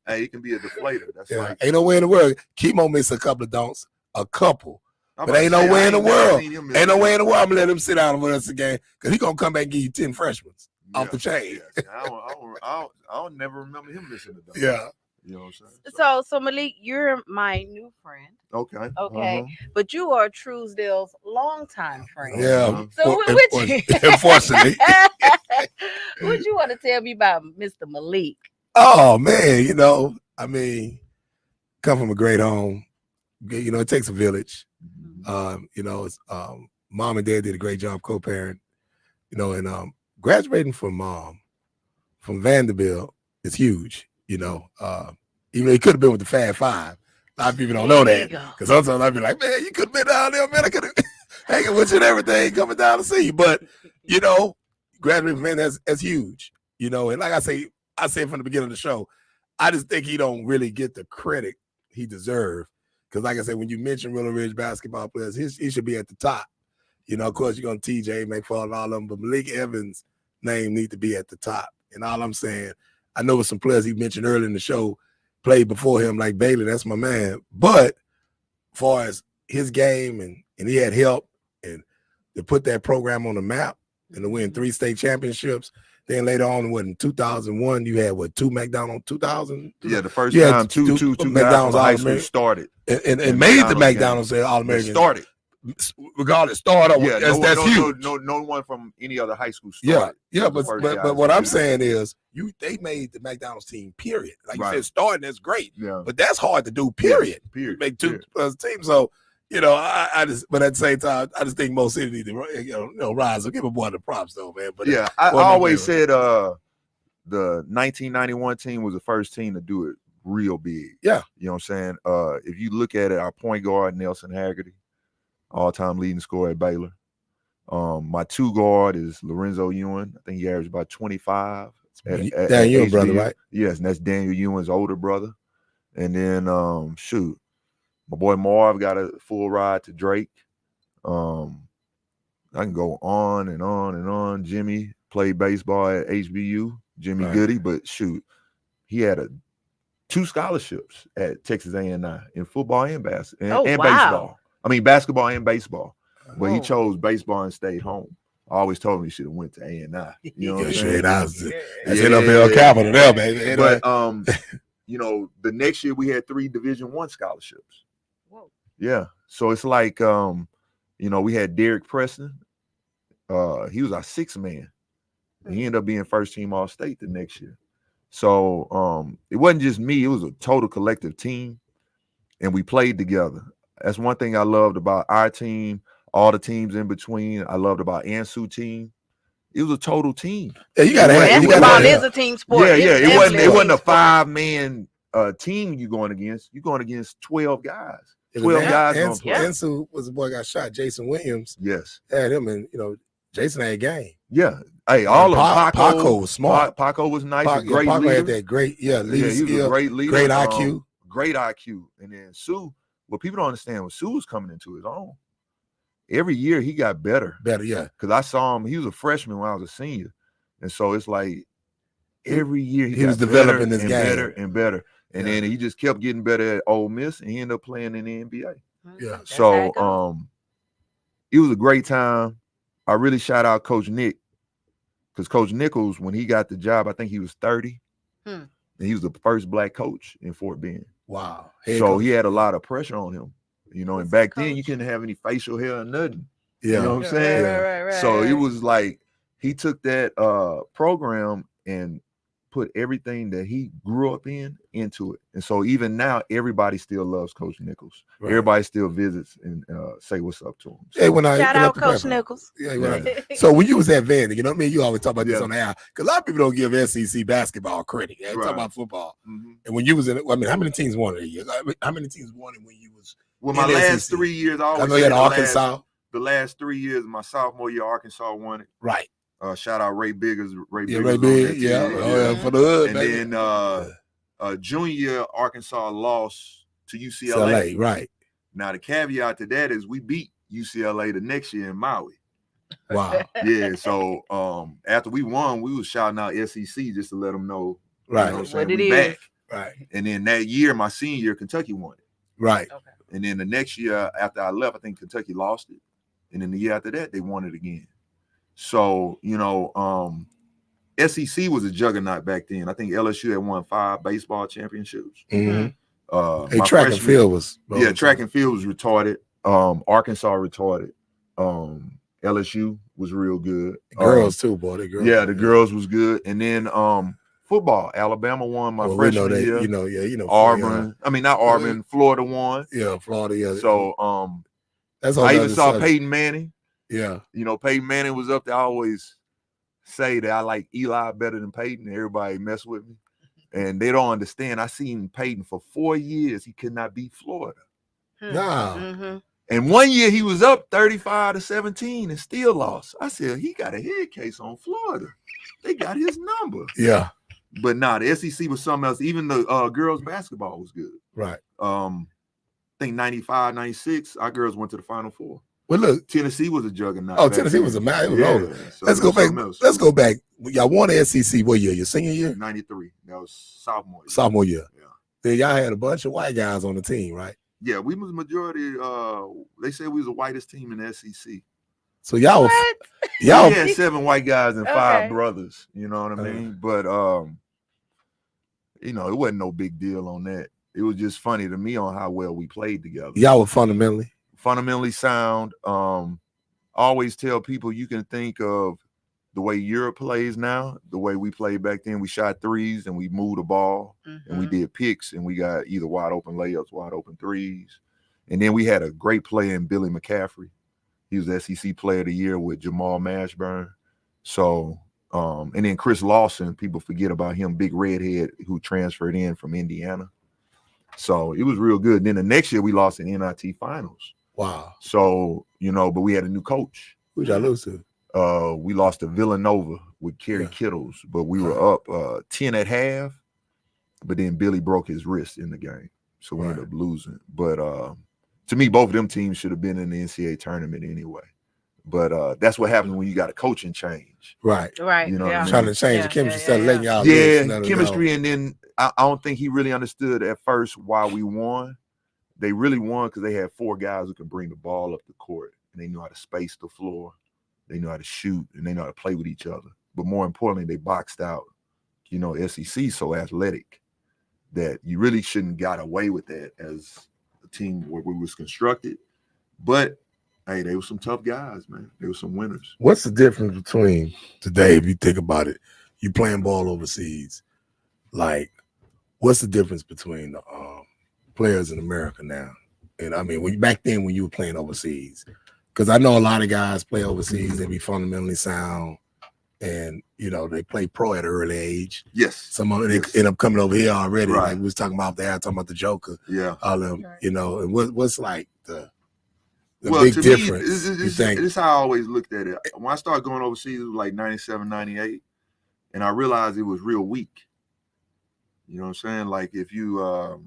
Hey, it can be a deflator. That's like ain't no way in the world. Chemo missed a couple of dunks, but ain't no way in the world. Ain't no way in the world I'm gonna let him sit down with us again, because he gonna come back and give you 10 freshmen off the chain. I don't never remember him missing the dunk. Yeah. You know what I'm saying? So Malik, you're my new friend. Okay. Okay. But you are Truesdale's longtime friend. Yeah. So Unfortunately. What you want to tell me about Mr. Malik? Oh man, come from a great home. It takes a village. It's mom and dad did a great job co-parent. And graduating from Vanderbilt is huge. Even though he could have been with the Fab Five. A lot of people don't know that, because sometimes I'd be like, man, you could have been down there, man. I could have hanging with you and everything, coming down to see you. But graduating from that's huge. And like I said from the beginning of the show, I just think he don't really get the credit he deserves. Because like I said, when you mention Willow Ridge basketball players, he should be at the top. Of course, you're going to TJ, McFall, and all of them, but Malik Evans' name need to be at the top. And all I'm saying, I know with some players he mentioned earlier in the show played before him, like Bailey, that's my man. But as far as his game, and he had help and to put that program on the map and to win 3 state championships. Then later on, in 2001, you had 2 McDonald's, 2000? Yeah, the first time two McDonald's high school started. And made the McDonald's All-American. Started. Regardless, started. Yeah, that's huge. No one from any other high school started. Yeah, but what I'm saying is, they made the McDonald's team, period. Like you said, starting, that's great. Yeah. But that's hard to do, period. Period. Make 2+ teams. So, I just, but at the same time, I just think most cities need to, rise. So give a boy the props, though, man. But yeah, I always said the 1991 team was the first team to do it real big. Yeah. You know what I'm saying? If you look at it, our point guard, Nelson Haggerty, all-time leading scorer at Baylor. My 2 guard is Lorenzo Ewan. I think he averaged about 25. Daniel Ewan brother, right? Yes, and that's Daniel Ewan's older brother. And then, my boy Marv got a full ride to Drake. I can go on and on and on. Jimmy played baseball at HBU, Jimmy Goody, but he had 2 scholarships at Texas A&I in football and baseball. I mean, basketball and baseball. But he chose baseball and stayed home. I always told him he should have went to A&I. You know what I'm saying? That's NFL capital there, baby. But the next year we had 3 Division I scholarships. Whoa. Yeah. So it's like we had Derek Preston. He was our 6th man. And he ended up being first team All-State the next year. So it wasn't just me, it was a total collective team. And we played together. That's one thing I loved about our team, all the teams in between. I loved about Ansu team. It was a total team. Yeah, you got to basketball is a team sport. Yeah. It wasn't a 5-man team you're going against 12 guys. Yeah, 12 guys. Ensu was the boy got shot. Jason Williams. Yes. Had him, and Jason had game. Yeah. Hey, all of them. Paco was smart. Paco was nice. Paco leader. Had that great, leader he was a great leader. Great IQ. Great IQ. And then Sue, what people don't understand was Sue was coming into his own. Every year he got better. Yeah. Because I saw him, he was a freshman when I was a senior. And so it's like every year he was developing his game. Better and better. And then he just kept getting better at Ole Miss, and he ended up playing in the NBA. Yeah. So it was a great time. I really shout out Coach Nick, because Coach Nichols, when he got the job, I think he was 30. And he was the first black coach in Fort Bend. Wow. So he had a lot of pressure on him. And back then you couldn't have any facial hair or nothing. Yeah. You know what I'm saying? Right. So it was like he took that program and put everything that he grew up into it. And so even now, everybody still loves Coach Nichols. Right. Everybody still visits and say what's up to him. So, shout out Coach Nichols. So when you was at Vandy, you know what I mean? You always talk about this on the air, because a lot of people don't give SEC basketball credit. They talk about football. And when you was in it, how many teams won it a year? How many teams won it when you was my last 3 years, I know you had Arkansas. The last 3 years, my sophomore year, Arkansas won it. Right. Shout out Ray Biggers. Ray Big, for the hood. And then junior year, Arkansas lost to UCLA. Right. Now the caveat to that is we beat UCLA the next year in Maui. Wow. Yeah. So after we won, we was shouting out SEC just to let them know. Right. What it is. Back. Right. And then that year, my senior year, Kentucky won it. Right. Okay. And then the next year after I left, I think Kentucky lost it. And then the year after that, they won it again. So, SEC was a juggernaut back then. I think LSU had won 5 baseball championships. Track and field was. Track and field was retarded. Arkansas retarded. LSU was real good. Girls too, boy. The girls. Yeah, the girls was good. And then football, Alabama won my freshman year. Auburn. I mean, not Auburn. Florida won. Yeah, Florida. Yeah. So I even saw Peyton Manning. Yeah. Peyton Manning was up there. I always say that I like Eli better than Peyton. Everybody mess with me. And they don't understand. I seen Peyton for 4 years. He could not beat Florida. No. And 1 year he was up 35-17 and still lost. I said, he got a head case on Florida. They got his number. Yeah. But the SEC was something else. Even the girls basketball was good. Right. I think 95, 96, our girls went to the Final Four. Well, look, Tennessee was a juggernaut. Oh, Tennessee was a man. So let's go back. Let's go back. Y'all won the SEC what year? Your senior year? 93. That was sophomore year. Sophomore year. Yeah. Then y'all had a bunch of white guys on the team, right? Yeah, we was majority. They said we was the whitest team in the SEC. So y'all we had 7 white guys and 5 brothers. You know what I mean? But it wasn't no big deal on that. It was just funny to me on how well we played together. Y'all were fundamentally sound. Always tell people you can think of the way Europe plays now, the way we played back then. We shot threes and we moved the ball and we did picks and we got either wide open layups, wide open threes. And then we had a great player in Billy McCaffrey. He was the SEC Player of the Year with Jamal Mashburn. So, and then Chris Lawson, people forget about him, big redhead who transferred in from Indiana. So it was real good. And then the next year we lost in NIT finals. Wow. So, but we had a new coach. Who'd y'all lose to? We lost to Villanova with Kerry Kittles, but we were up 10 at half. But then Billy broke his wrist in the game. So we ended up losing. But to me, both of them teams should have been in the NCAA tournament anyway. But that's what happens when you got a coaching change. Right. You know what I mean? Trying to change the chemistry instead of letting y'all chemistry. And then I don't think he really understood at first why we won. They really won because they had 4 guys who could bring the ball up the court. And they knew how to space the floor. They knew how to shoot. And they know how to play with each other. But more importantly, they boxed out, SEC so athletic that you really shouldn't got away with that as a team where we was constructed. But hey, they were some tough guys, man. They were some winners. What's the difference between today, if you think about it, you playing ball overseas? Like, what's the difference between the players in America now? And I mean, back then when you were playing overseas, because I know a lot of guys play overseas, they be fundamentally sound and they play pro at an early age. Yes. Some of them they end up coming over here already. Right. Like we was talking about there, talking about the Joker. Yeah. All of them, and what's like the well, big to difference? Me, this is how I always looked at it. When I started going overseas, it was like 97, 98, and I realized it was real weak. You know what I'm saying? Like if you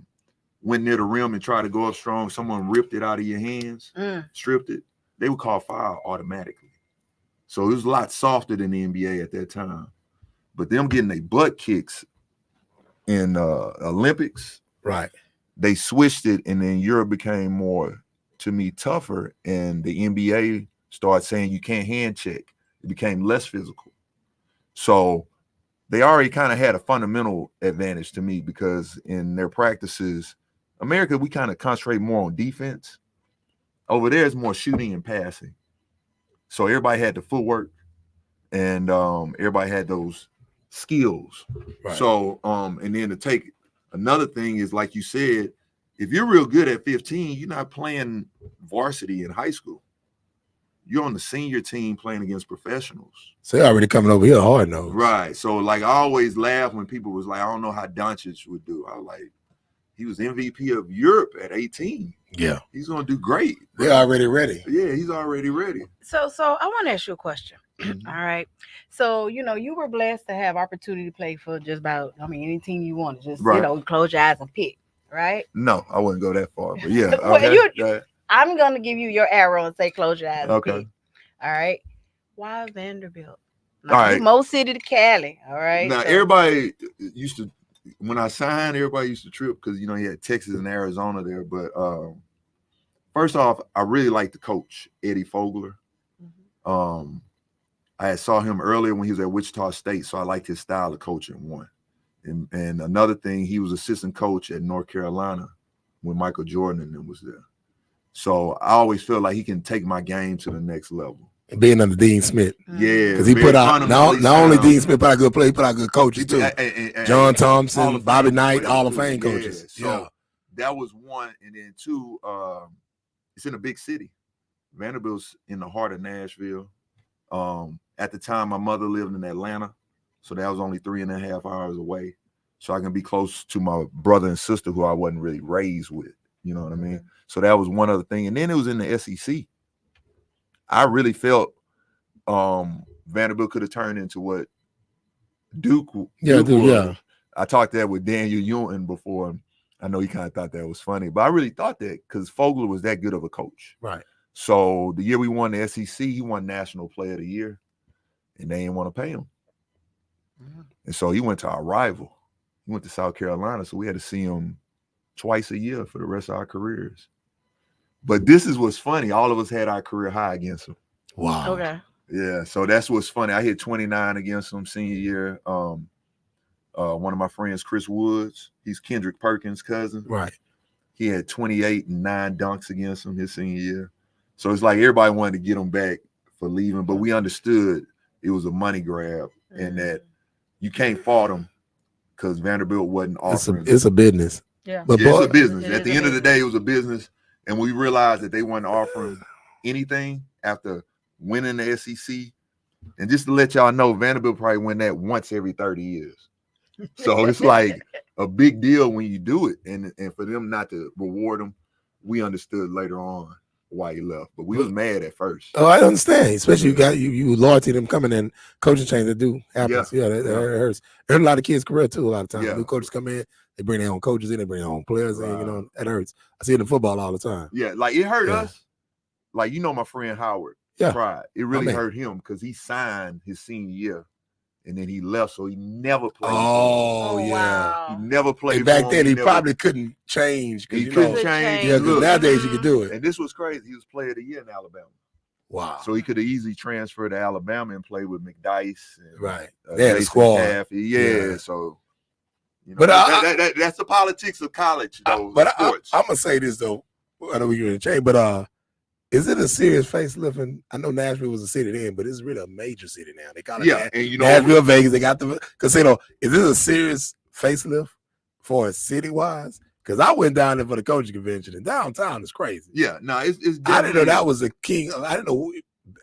went near the rim and tried to go up strong, someone ripped it out of your hands, stripped it, they would call foul automatically. So it was a lot softer than the NBA at that time. But them getting their butt kicks in Olympics, right? They switched it, and then Europe became more, to me, tougher, and the NBA started saying you can't hand check. It became less physical. So they already kind of had a fundamental advantage to me because in their practices, America, we kind of concentrate more on defense. Over there, it's more shooting and passing. So everybody had the footwork, and everybody had those skills. Right. So, and then to take another thing is, like you said, if you're real good at 15, you're not playing varsity in high school. You're on the senior team playing against professionals. So they're already coming over here hard now. Right. So, like, I always laugh when people was like, I don't know how Doncic would do. I was like, he was MVP of Europe at 18. Yeah. He's going to do great. They're already ready. Yeah, he's already ready. So I want to ask you a question. Mm-hmm. All right. So, you were blessed to have opportunity to play for just about, any team you want. Just, close your eyes and pick, right? No, I wouldn't go that far, but yeah. Well, okay. I'm going to give you your arrow and say close your eyes okay. and pick. All right. Why Vanderbilt? All right. Most city to Cali. All right. Now, everybody used to, when I signed, everybody used to trip because, you had Texas and Arizona there. But first off, I really like the coach, Eddie Fogler. Mm-hmm. I saw him earlier when he was at Wichita State, so I liked his style of coaching, one. And another thing, he was assistant coach at North Carolina when Michael Jordan and them was there. So I always feel like he can take my game to the next level. And being under Dean Smith. Yeah. Because he put out, not only Dean Smith put out good play, he put out good coaches too. John Thompson, Bobby Knight, Hall of Fame coaches. So that was one. And then two, it's in a big city. Vanderbilt's in the heart of Nashville. At the time, my mother lived in Atlanta. So that was only 3.5 hours away. So I can be close to my brother and sister who I wasn't really raised with. You know what I mean? So that was one other thing. And then it was in the SEC. I really felt Vanderbilt could have turned into what Duke was. Yeah. I talked that with Daniel Ewing before. I know he kind of thought that was funny, but I really thought that because Fogler was that good of a coach. Right. So the year we won the SEC, he won National Player of the Year, and they didn't want to pay him. Mm-hmm. And so he went to our rival. He went to South Carolina, so we had to see him twice a year for the rest of our careers. But this is what's funny. All of us had our career high against him. Wow. Okay. Yeah, so that's what's funny. I hit 29 against him senior year. One of my friends, Chris Woods, he's Kendrick Perkins' cousin. Right. He had 28 and 9 dunks against him his senior year. So it's like everybody wanted to get him back for leaving, but we understood it was a money grab and that you can't fault him because Vanderbilt wasn't offering. It's a business. Yeah. But it's a business. At the end of the day, it was a business. And we realized that they weren't offering anything after winning the SEC. And just to let y'all know, Vanderbilt probably win that once every 30 years. So it's like a big deal when you do it. And for them not to reward them, we understood later on why he left. But we was mad at first. Oh, I understand. Especially you loyalty to them coming in, coaching change that do happens. Yeah, that hurts. It hurt a lot of kids' career too a lot of times. New coaches come in, they bring their own coaches in, they bring their own players in, that hurts. I see it in football all the time. Yeah, like it hurt us. Like, my friend Howard tried. It really hurt him because he signed his senior year and then he left, so he never played. Oh, yeah. Wow. He never played. And back then, he probably couldn't change. He couldn't change. Yeah, because nowadays you can do it. And this was crazy. He was player of the year in Alabama. Wow. So he could have easily transferred to Alabama and played with McDyess. And, right. They had a squad. Yeah, so. But that's the politics of college, though. But I'm going to say this, though. I know we're going to change, but is it a serious facelift? And I know Nashville was a city then, but it's really a major city now. They call it and Nashville, Vegas. They got the casino. Is this a serious facelift for city-wise? Because I went down there for the coaching convention, and downtown is crazy. Yeah, no, it's I didn't know that was a king. I didn't know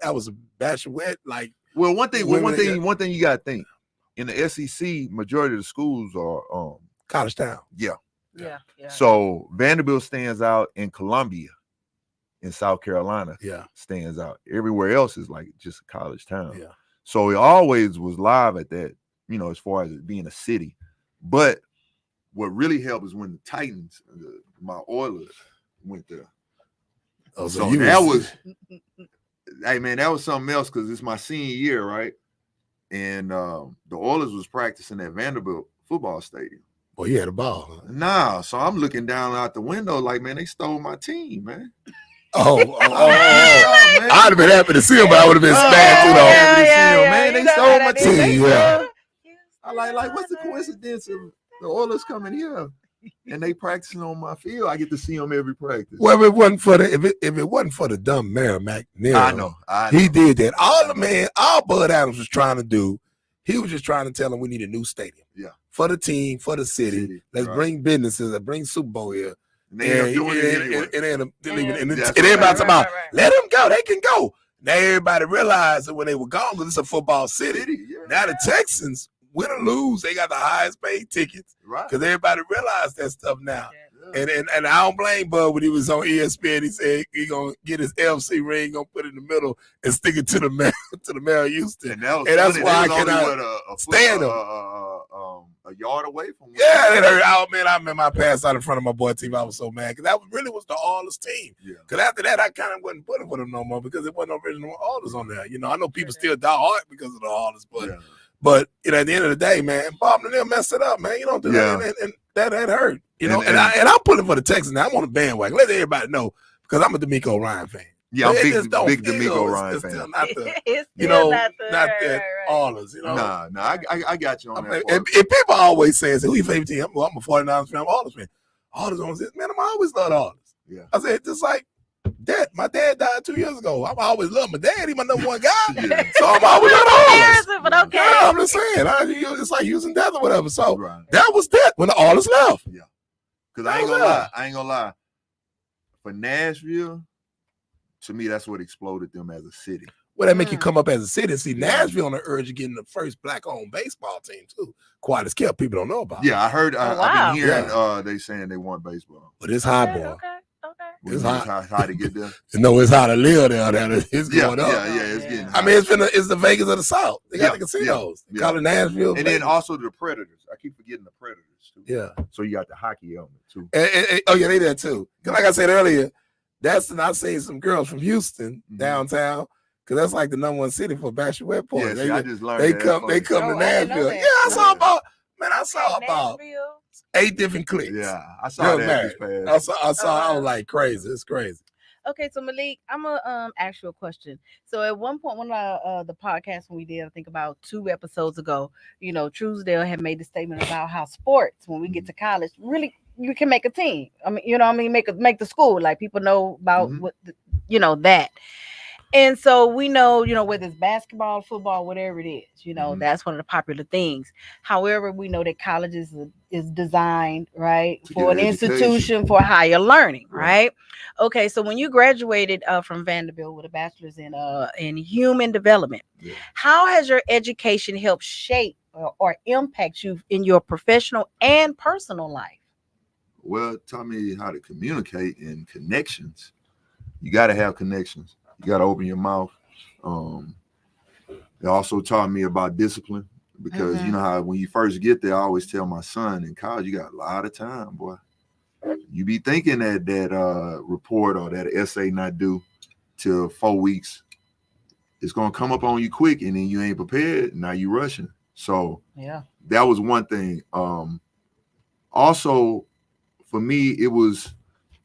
that was a bachelorette. Like, Well, one thing you got to think. In the SEC, majority of the schools are college town. Yeah. Yeah. So Vanderbilt stands out, in Columbia, in South Carolina, stands out. Everywhere else is like just a college town. Yeah. So it always was live at that, as far as it being a city. But what really helped is when the Titans, my Oilers, went there. Oh, so that was, hey man, that was something else because it's my senior year, right? And the Oilers was practicing at Vanderbilt football stadium. Well, you had a ball. Huh? Nah, so I'm looking down out the window like, man, they stole my team, man. Oh. I'd have been happy to see him, but I would have been smashed, man, they stole my team. Yeah. I like, what's the coincidence of the Oilers coming here and they practicing on my field? I get to see them every practice. Well, if it wasn't for the dumb mayor, McNeil, I know. He did that. All Bud Adams was trying to do, he was just trying to tell them we need a new stadium. Yeah. For the team, for the city. Let's bring businesses, let's bring Super Bowl here. And they end up doing it anyway. And everybody talking about, let them go, they can go. Now everybody realized that when they were gone, because it's a football city. Now the Texans, win or lose, they got the highest paid tickets. Right. Because everybody realized that stuff now. And I don't blame Bud when he was on ESPN. He said he gonna get his LC ring, gonna put it in the middle, and stick it to the mayor of Houston. And that's why I cannot stand him. A yard away from. Yeah, it hurt. Oh man, I remember I passed out in front of my boy team. I was so mad because that really was the Oilers team. Yeah. Because after that, I kind of wasn't putting for them no more because it wasn't original Oilers on there. I know people still die hard because of the Oilers, but at the end of the day, man, Bob and them messed it up, man. You don't do that, and that hurt. And I'm putting for the Texans now. I'm on the bandwagon. Let everybody know because I'm a D'Amico Ryan fan. Yeah, I'm big D'Amico Ryan fan. Still not the, not the Oilers. Nah, I got you on that. And people always say, "Who your favorite team?" I'm a 49ers fan. I'm an Oilers fan. Oilers on this, man. I'm always loved Oilers. Yeah, I said just like that. My dad died 2 years ago. I've always loved my dad. He's my number one guy. So I'm always loved Oilers. But okay, yeah, I'm just saying. It's like using death or whatever. So that was that when the Oilers left. Yeah, because I ain't gonna lie. For Nashville, to me, that's what exploded them as a city. Well, that make you come up as a city. See, Nashville on the urge of getting the first black-owned baseball team, too. Quiet as kept, people don't know about it. Yeah, I heard, I've been hearing they saying they want baseball. But it's high, boy. Okay. It's hot. How to get there? It's hot to live there. It's going up. Yeah, it's getting hot. I mean, it's the Vegas of the South. They got the casinos. They call it Nashville. And then also the Predators. I keep forgetting the Predators, too. Yeah. So you got the hockey element, too. Oh, yeah, they there, too. Because like I said earlier, I've seen some girls from Houston downtown because that's like the number one city for bachelor points. I just learned they come to Nashville. Yeah, I saw about 8 different clips. Yeah, I saw that. I was like crazy. It's crazy. Okay, so Malik, I'm gonna ask you a question. So at one point, one of the podcasts when we did, I think about 2 episodes ago, Truesdale had made the statement about how sports, when we get to college, really you can make a team. I mean, make the school, like people know about what that. And so we know, whether it's basketball, football, whatever it is, that's one of the popular things. However, we know that college is designed, right, for an institution for higher learning, right? Okay, so when you graduated from Vanderbilt with a bachelor's in human development, how has your education helped shape or impact you in your professional and personal life? Well, it taught me how to communicate and connections. You got to have connections. You got to open your mouth. It also taught me about discipline because you know how when you first get there, I always tell my son in college, you got a lot of time, boy. You be thinking that report or that essay not due till 4 weeks. It's going to come up on you quick and then you ain't prepared. Now you rushing. So that was one thing. Also, for me, it was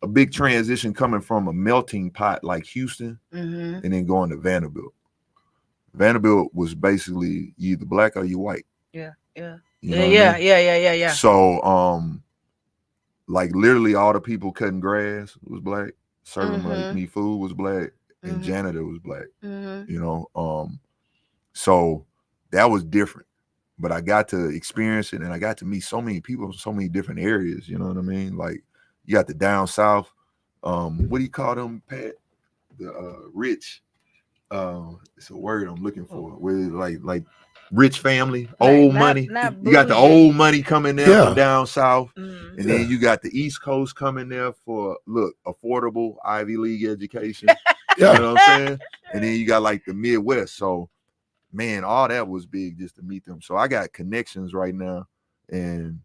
a big transition coming from a melting pot like Houston and then going to Vanderbilt. Vanderbilt was basically you either black or you white. Yeah. So, like literally all the people cutting grass was black. Serving me food was black, and janitor was black. So that was different. But I got to experience it, and I got to meet so many people from so many different areas. You know what I mean? Like you got the down south. What do you call them, Pat? The rich. it's a word I'm looking for. With like rich family, Like, old not- money. not You got the bougie. old money coming there from down south, Mhm. and then you got the East Coast coming there for affordable Ivy League education. You know what I'm saying? And then you got like the Midwest. So, man, all that was big just to meet them. So I got connections right now, and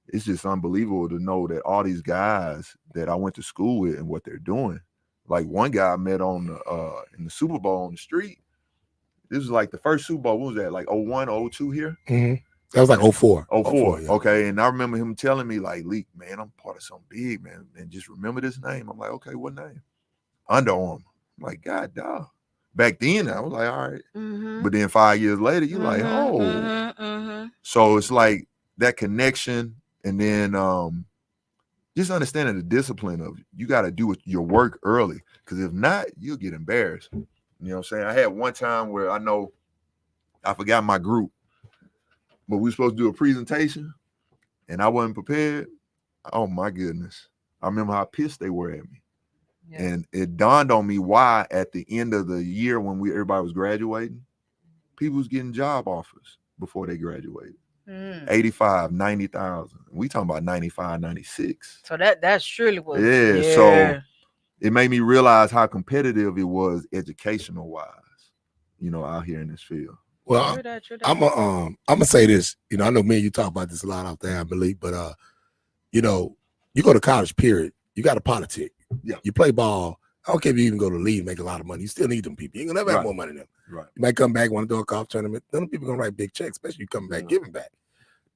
it's just unbelievable to know that all these guys that I went to school with and what they're doing. Like one guy I met on the in the Super Bowl on the street. This was like the first Super Bowl. What was that? Like 01, 02 here? Mm-hmm. That was like 04. 04. Okay. And I remember him telling me, like, Leak, man, I'm part of something big, man. And just remember this name. I'm like, okay, what name? Under Armour. I'm like, God, dog. Back then, I was like, all right. Mm-hmm. But then 5 years later, you're like, oh. So it's like that connection. And then just understanding the discipline of you got to do your work early. Because if not, you'll get embarrassed. You know what I'm saying? I had one time where I know I forgot my group, but we were supposed to do a presentation and I wasn't prepared. Oh my goodness. I remember how pissed they were at me. Yeah. And it dawned on me why at the end of the year when everybody was graduating, people was getting job offers before they graduated. 85, 90,000. We talking about 95, 96. So that surely was. Yeah. So it made me realize how competitive it was educational wise, you know, out here in this field. Well, true that. I'm gonna say this. You know, I know me and you talk about this a lot out there, I believe, but you know, you go to college, period. You got to politic. Yeah. You play ball. I don't care if you even go to the league and make a lot of money. You still need them people. You ain't gonna never have more money than them. Right. You might come back, want to do a golf tournament. None of people gonna write big checks, especially you coming back, giving back.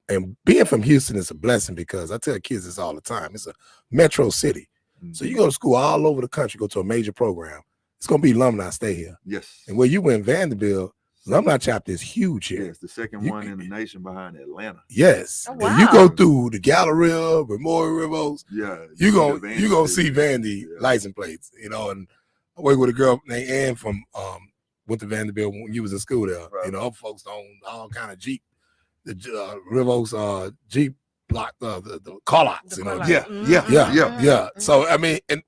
And being from Houston is a blessing because I tell kids this all the time. It's a metro city. So you go to school all over the country, go to a major program. It's going to be alumni stay here. Yes. And where you went, Vanderbilt, alumni chapter is huge here. Yes, the second one in the nation behind Atlanta. Yes. Oh, wow. And you go through the Galleria, Memorial Rivers. Yeah. You gonna see Vandy license plates, you know. And I worked with a girl named Ann from went to Vanderbilt when you was in school there. Right. You know, her folks own all kind of Jeep, the Rivers Jeep block the call lots, you know. Yeah. So I mean, and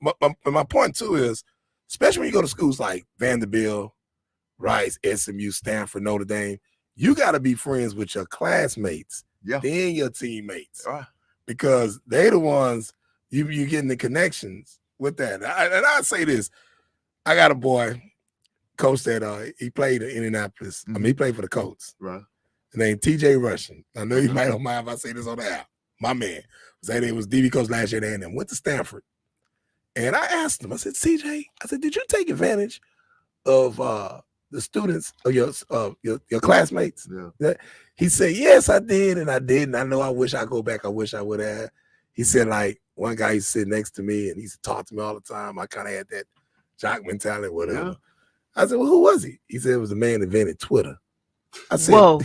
my point too is, especially when you go to schools like Vanderbilt, Rice, SMU, Stanford, Notre Dame, you got to be friends with your classmates, then your teammates, because they the ones you getting the connections with that. And I say this, I got a boy, coach that he played in Indianapolis. I mean, he played for the Colts. Right. His name TJ Russian. I know you might don't mind if I say this on the app. My man. It was DB coach last year and went to Stanford. And I asked him, I said, CJ, I said, did you take advantage of the students of your classmates? Yeah. He said, yes, I did, and I did. And I know I wish I go back. I wish I would have. He said, like, one guy used to sit next to me and he used to talk to me all the time. I kind of had that jock mentality, whatever. Yeah. I said, well, who was he? He said it was the man that invented Twitter. I said, whoa.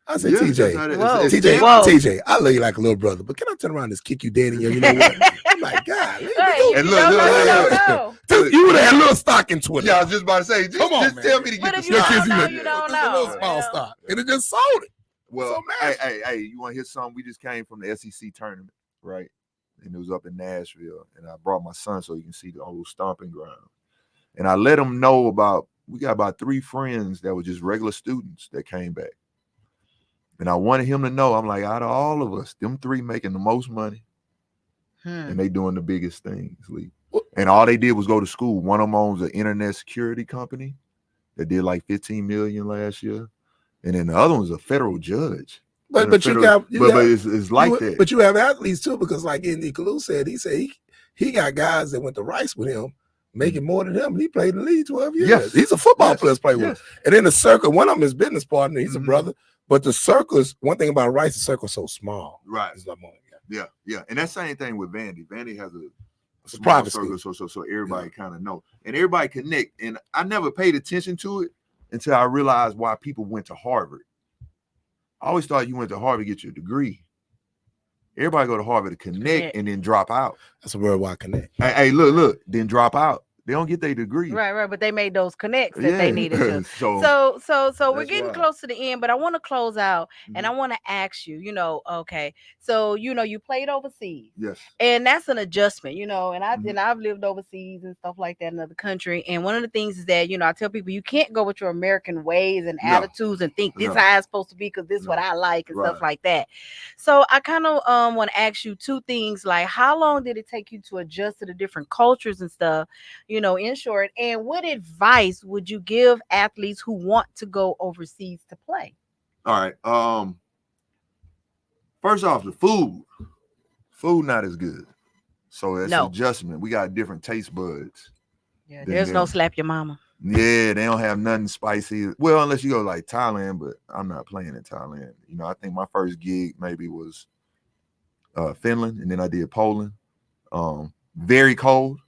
I said, TJ, I love you like a little brother, but can I turn around and just kick you dead in your, you know what? I'm like, God, and look, you would have had a little stock in Twitter. Yeah, I was just about to say, just tell me to get the stock. You don't know. A little small stock. And it just sold it. Well, so hey, you want to hear something? We just came from the SEC tournament, right? And it was up in Nashville. And I brought my son so you can see the old stomping ground. And I let him know we got about 3 friends that were just regular students that came back. And I wanted him to know, I'm like, out of all of us, them 3 making the most money. And they doing the biggest things, Lee. And all they did was go to school. One of them owns an internet security company that did like $15 million last year. And then the other one's a federal judge. But it's like that. But you have athletes too, because like Andy Kalu said, he said he got guys that went to Rice with him, making more than him. He played in the league 12 years. Yes. He's a football player to play with. And then the circle, one of them is business partner. He's a brother. But the circles, one thing about Rice, the circle's so small. Right. Yeah. And that same thing with Vandy. Vandy has a private circle, so everybody kind of know. And everybody connect. And I never paid attention to it until I realized why people went to Harvard. I always thought you went to Harvard to get your degree. Everybody go to Harvard to connect and then drop out. That's a worldwide connect. Hey, look, then drop out. They don't get their degree. Right. But they made those connects that they needed to. So we're getting close to the end, but I want to close out and I want to ask you, okay. So, you played overseas. Yes. And that's an adjustment, and I've lived overseas and stuff like that in another country. And one of the things is that, I tell people you can't go with your American ways and attitudes and think this is how it's supposed to be because this is what I like and stuff like that. So I kind of want to ask you two things, like how long did it take you to adjust to the different cultures and stuff, in short, and what advice would you give athletes who want to go overseas to play? All right. First off, the food not as good. So it's an adjustment. We got different taste buds. Yeah, there's no slap your mama. Yeah, they don't have nothing spicy. Well, unless you go like Thailand, but I'm not playing in Thailand. I think my first gig maybe was Finland, and then I did Poland. Very cold.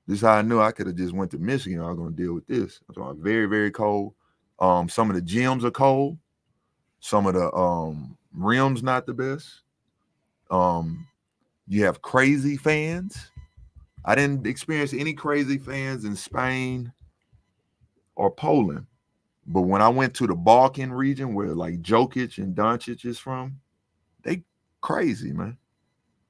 This is how I knew I could have just went to Michigan. I was going to deal with this. So very, very cold. Some of the gyms are cold. Some of the rims not the best. You have crazy fans. I didn't experience any crazy fans in Spain or Poland. But when I went to the Balkan region where like Jokic and Doncic is from, they crazy, man.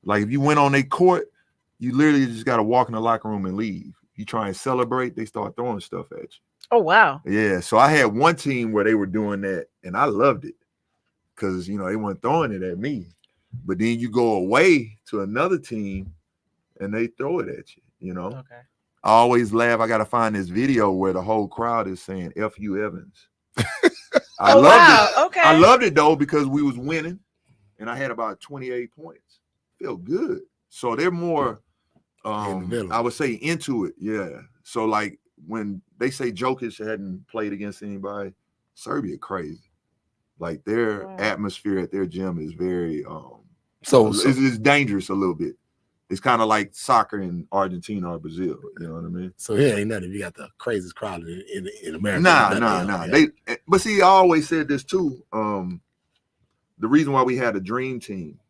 Like if you went on their court, you literally just got to walk in the locker room and leave. You try and celebrate, they start throwing stuff at you. Oh, wow. Yeah. So I had one team where they were doing that, and I loved it because, they weren't throwing it at me. But then you go away to another team, and they throw it at you, Okay. I always laugh. I got to find this video where the whole crowd is saying, F you, Evans. I loved it. Okay. I loved it, though, because we was winning, and I had about 28 points. Feel good. So they're more... I would say into it, yeah. So like when they say Jokic hadn't played against anybody, Serbia crazy. Like their atmosphere at their gym is very so it's dangerous a little bit. It's kind of like soccer in Argentina or Brazil. You know what I mean? So here ain't nothing. You got the craziest crowd in America. Nah. But see, I always said this too. The reason why we had a dream team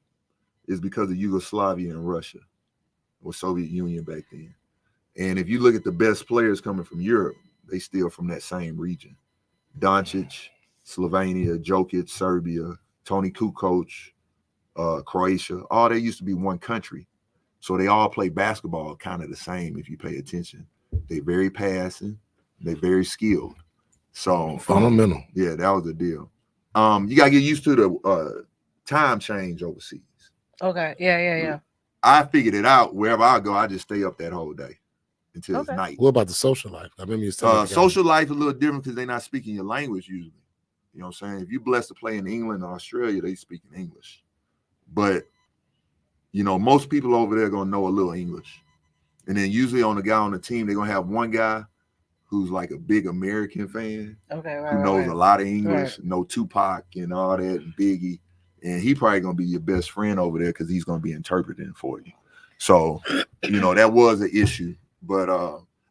is because of Yugoslavia and Russia. Or Soviet Union back then. And if you look at the best players coming from Europe, they still from that same region. Doncic, Slovenia, Jokic, Serbia, Toni Kukoc, Croatia, all they used to be one country. So they all play basketball kind of the same if you pay attention. They're very passing, they're very skilled. So fundamental. Yeah, that was the deal. You gotta get used to the time change overseas. Okay. Yeah. I figured it out. Wherever I go, I just stay up that whole day until it's night. What about the social life? I remember you saying social life is a little different because they're not speaking your language usually. You know what I'm saying? If you're blessed to play in England or Australia, they speak in English. But, most people over there are going to know a little English. And then usually on the guy on the team, they're going to have one guy who's like a big American fan. Okay, who knows a lot of English, know Tupac and all that, and Biggie. And he probably going to be your best friend over there because he's going to be interpreting for you. So, that was an issue. But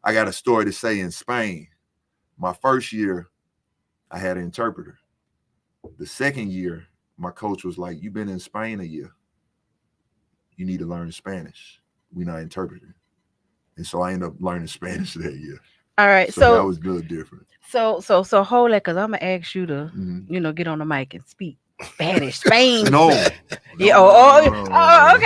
I got a story to say in Spain. My first year, I had an interpreter. The second year, my coach was like, you've been in Spain a year. You need to learn Spanish. We're not interpreting. And so I ended up learning Spanish that year. All right. So that was good different. So hold it, because I'm going to ask you to, get on the mic and speak Spanish, Spain. No. Okay. Come on. All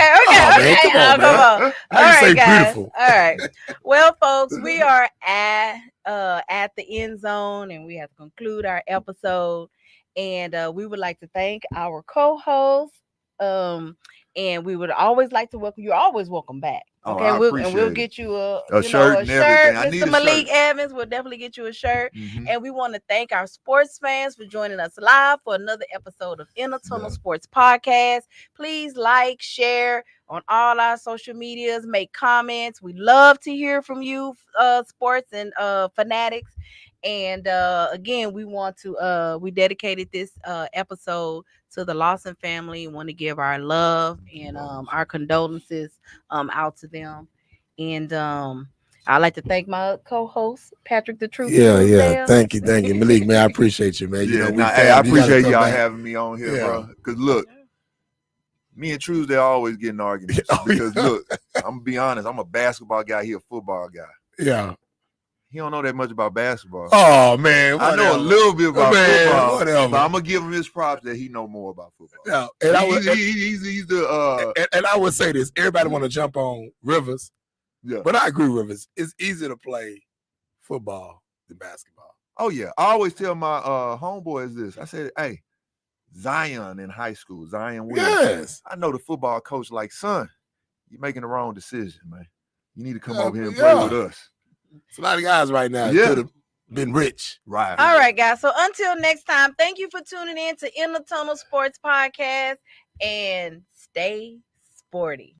right, guys. Beautiful. All right. Well, folks, we are at the end zone, and we have to conclude our episode. And we would like to thank our co-host. And we would always like to welcome you. Always welcome back. Okay, we'll get you a shirt. Mr. Malik Evans will definitely get you a shirt. Mm-hmm. And we want to thank our sports fans for joining us live for another episode of Inner Tunnel Sports Podcast. Please like, share on all our social medias, make comments. We love to hear from you, sports and fanatics. And again, we dedicated this episode to the Lawson family. We want to give our love and our condolences out to them. And I'd like to thank my co-host, Patrick the Truth. Yeah. Thank you, Malik, man. I appreciate you, man. I appreciate y'all having me on here, bro. Because look, me and Truesdale always getting arguments. Because look, I'm gonna be honest, I'm a basketball guy, he a football guy. Yeah. He don't know that much about basketball. Oh man, whatever. I know a little bit about football, whatever. but I'm gonna give him his props that he know more about football. Yeah, and he's the and I would say this: everybody want to jump on Rivers, but I agree, Rivers. It's easier to play football than basketball. Oh yeah, I always tell my homeboys this. I said, "Hey, Zion in high school, Zion Williams. Yes, I know the football coach. Like, son, you're making the wrong decision, man. You need to come over here and play with us." It's a lot of guys right now could have been rich. Right. All right, guys. So until next time, thank you for tuning in to In the Tunnel Sports Podcast and stay sporty.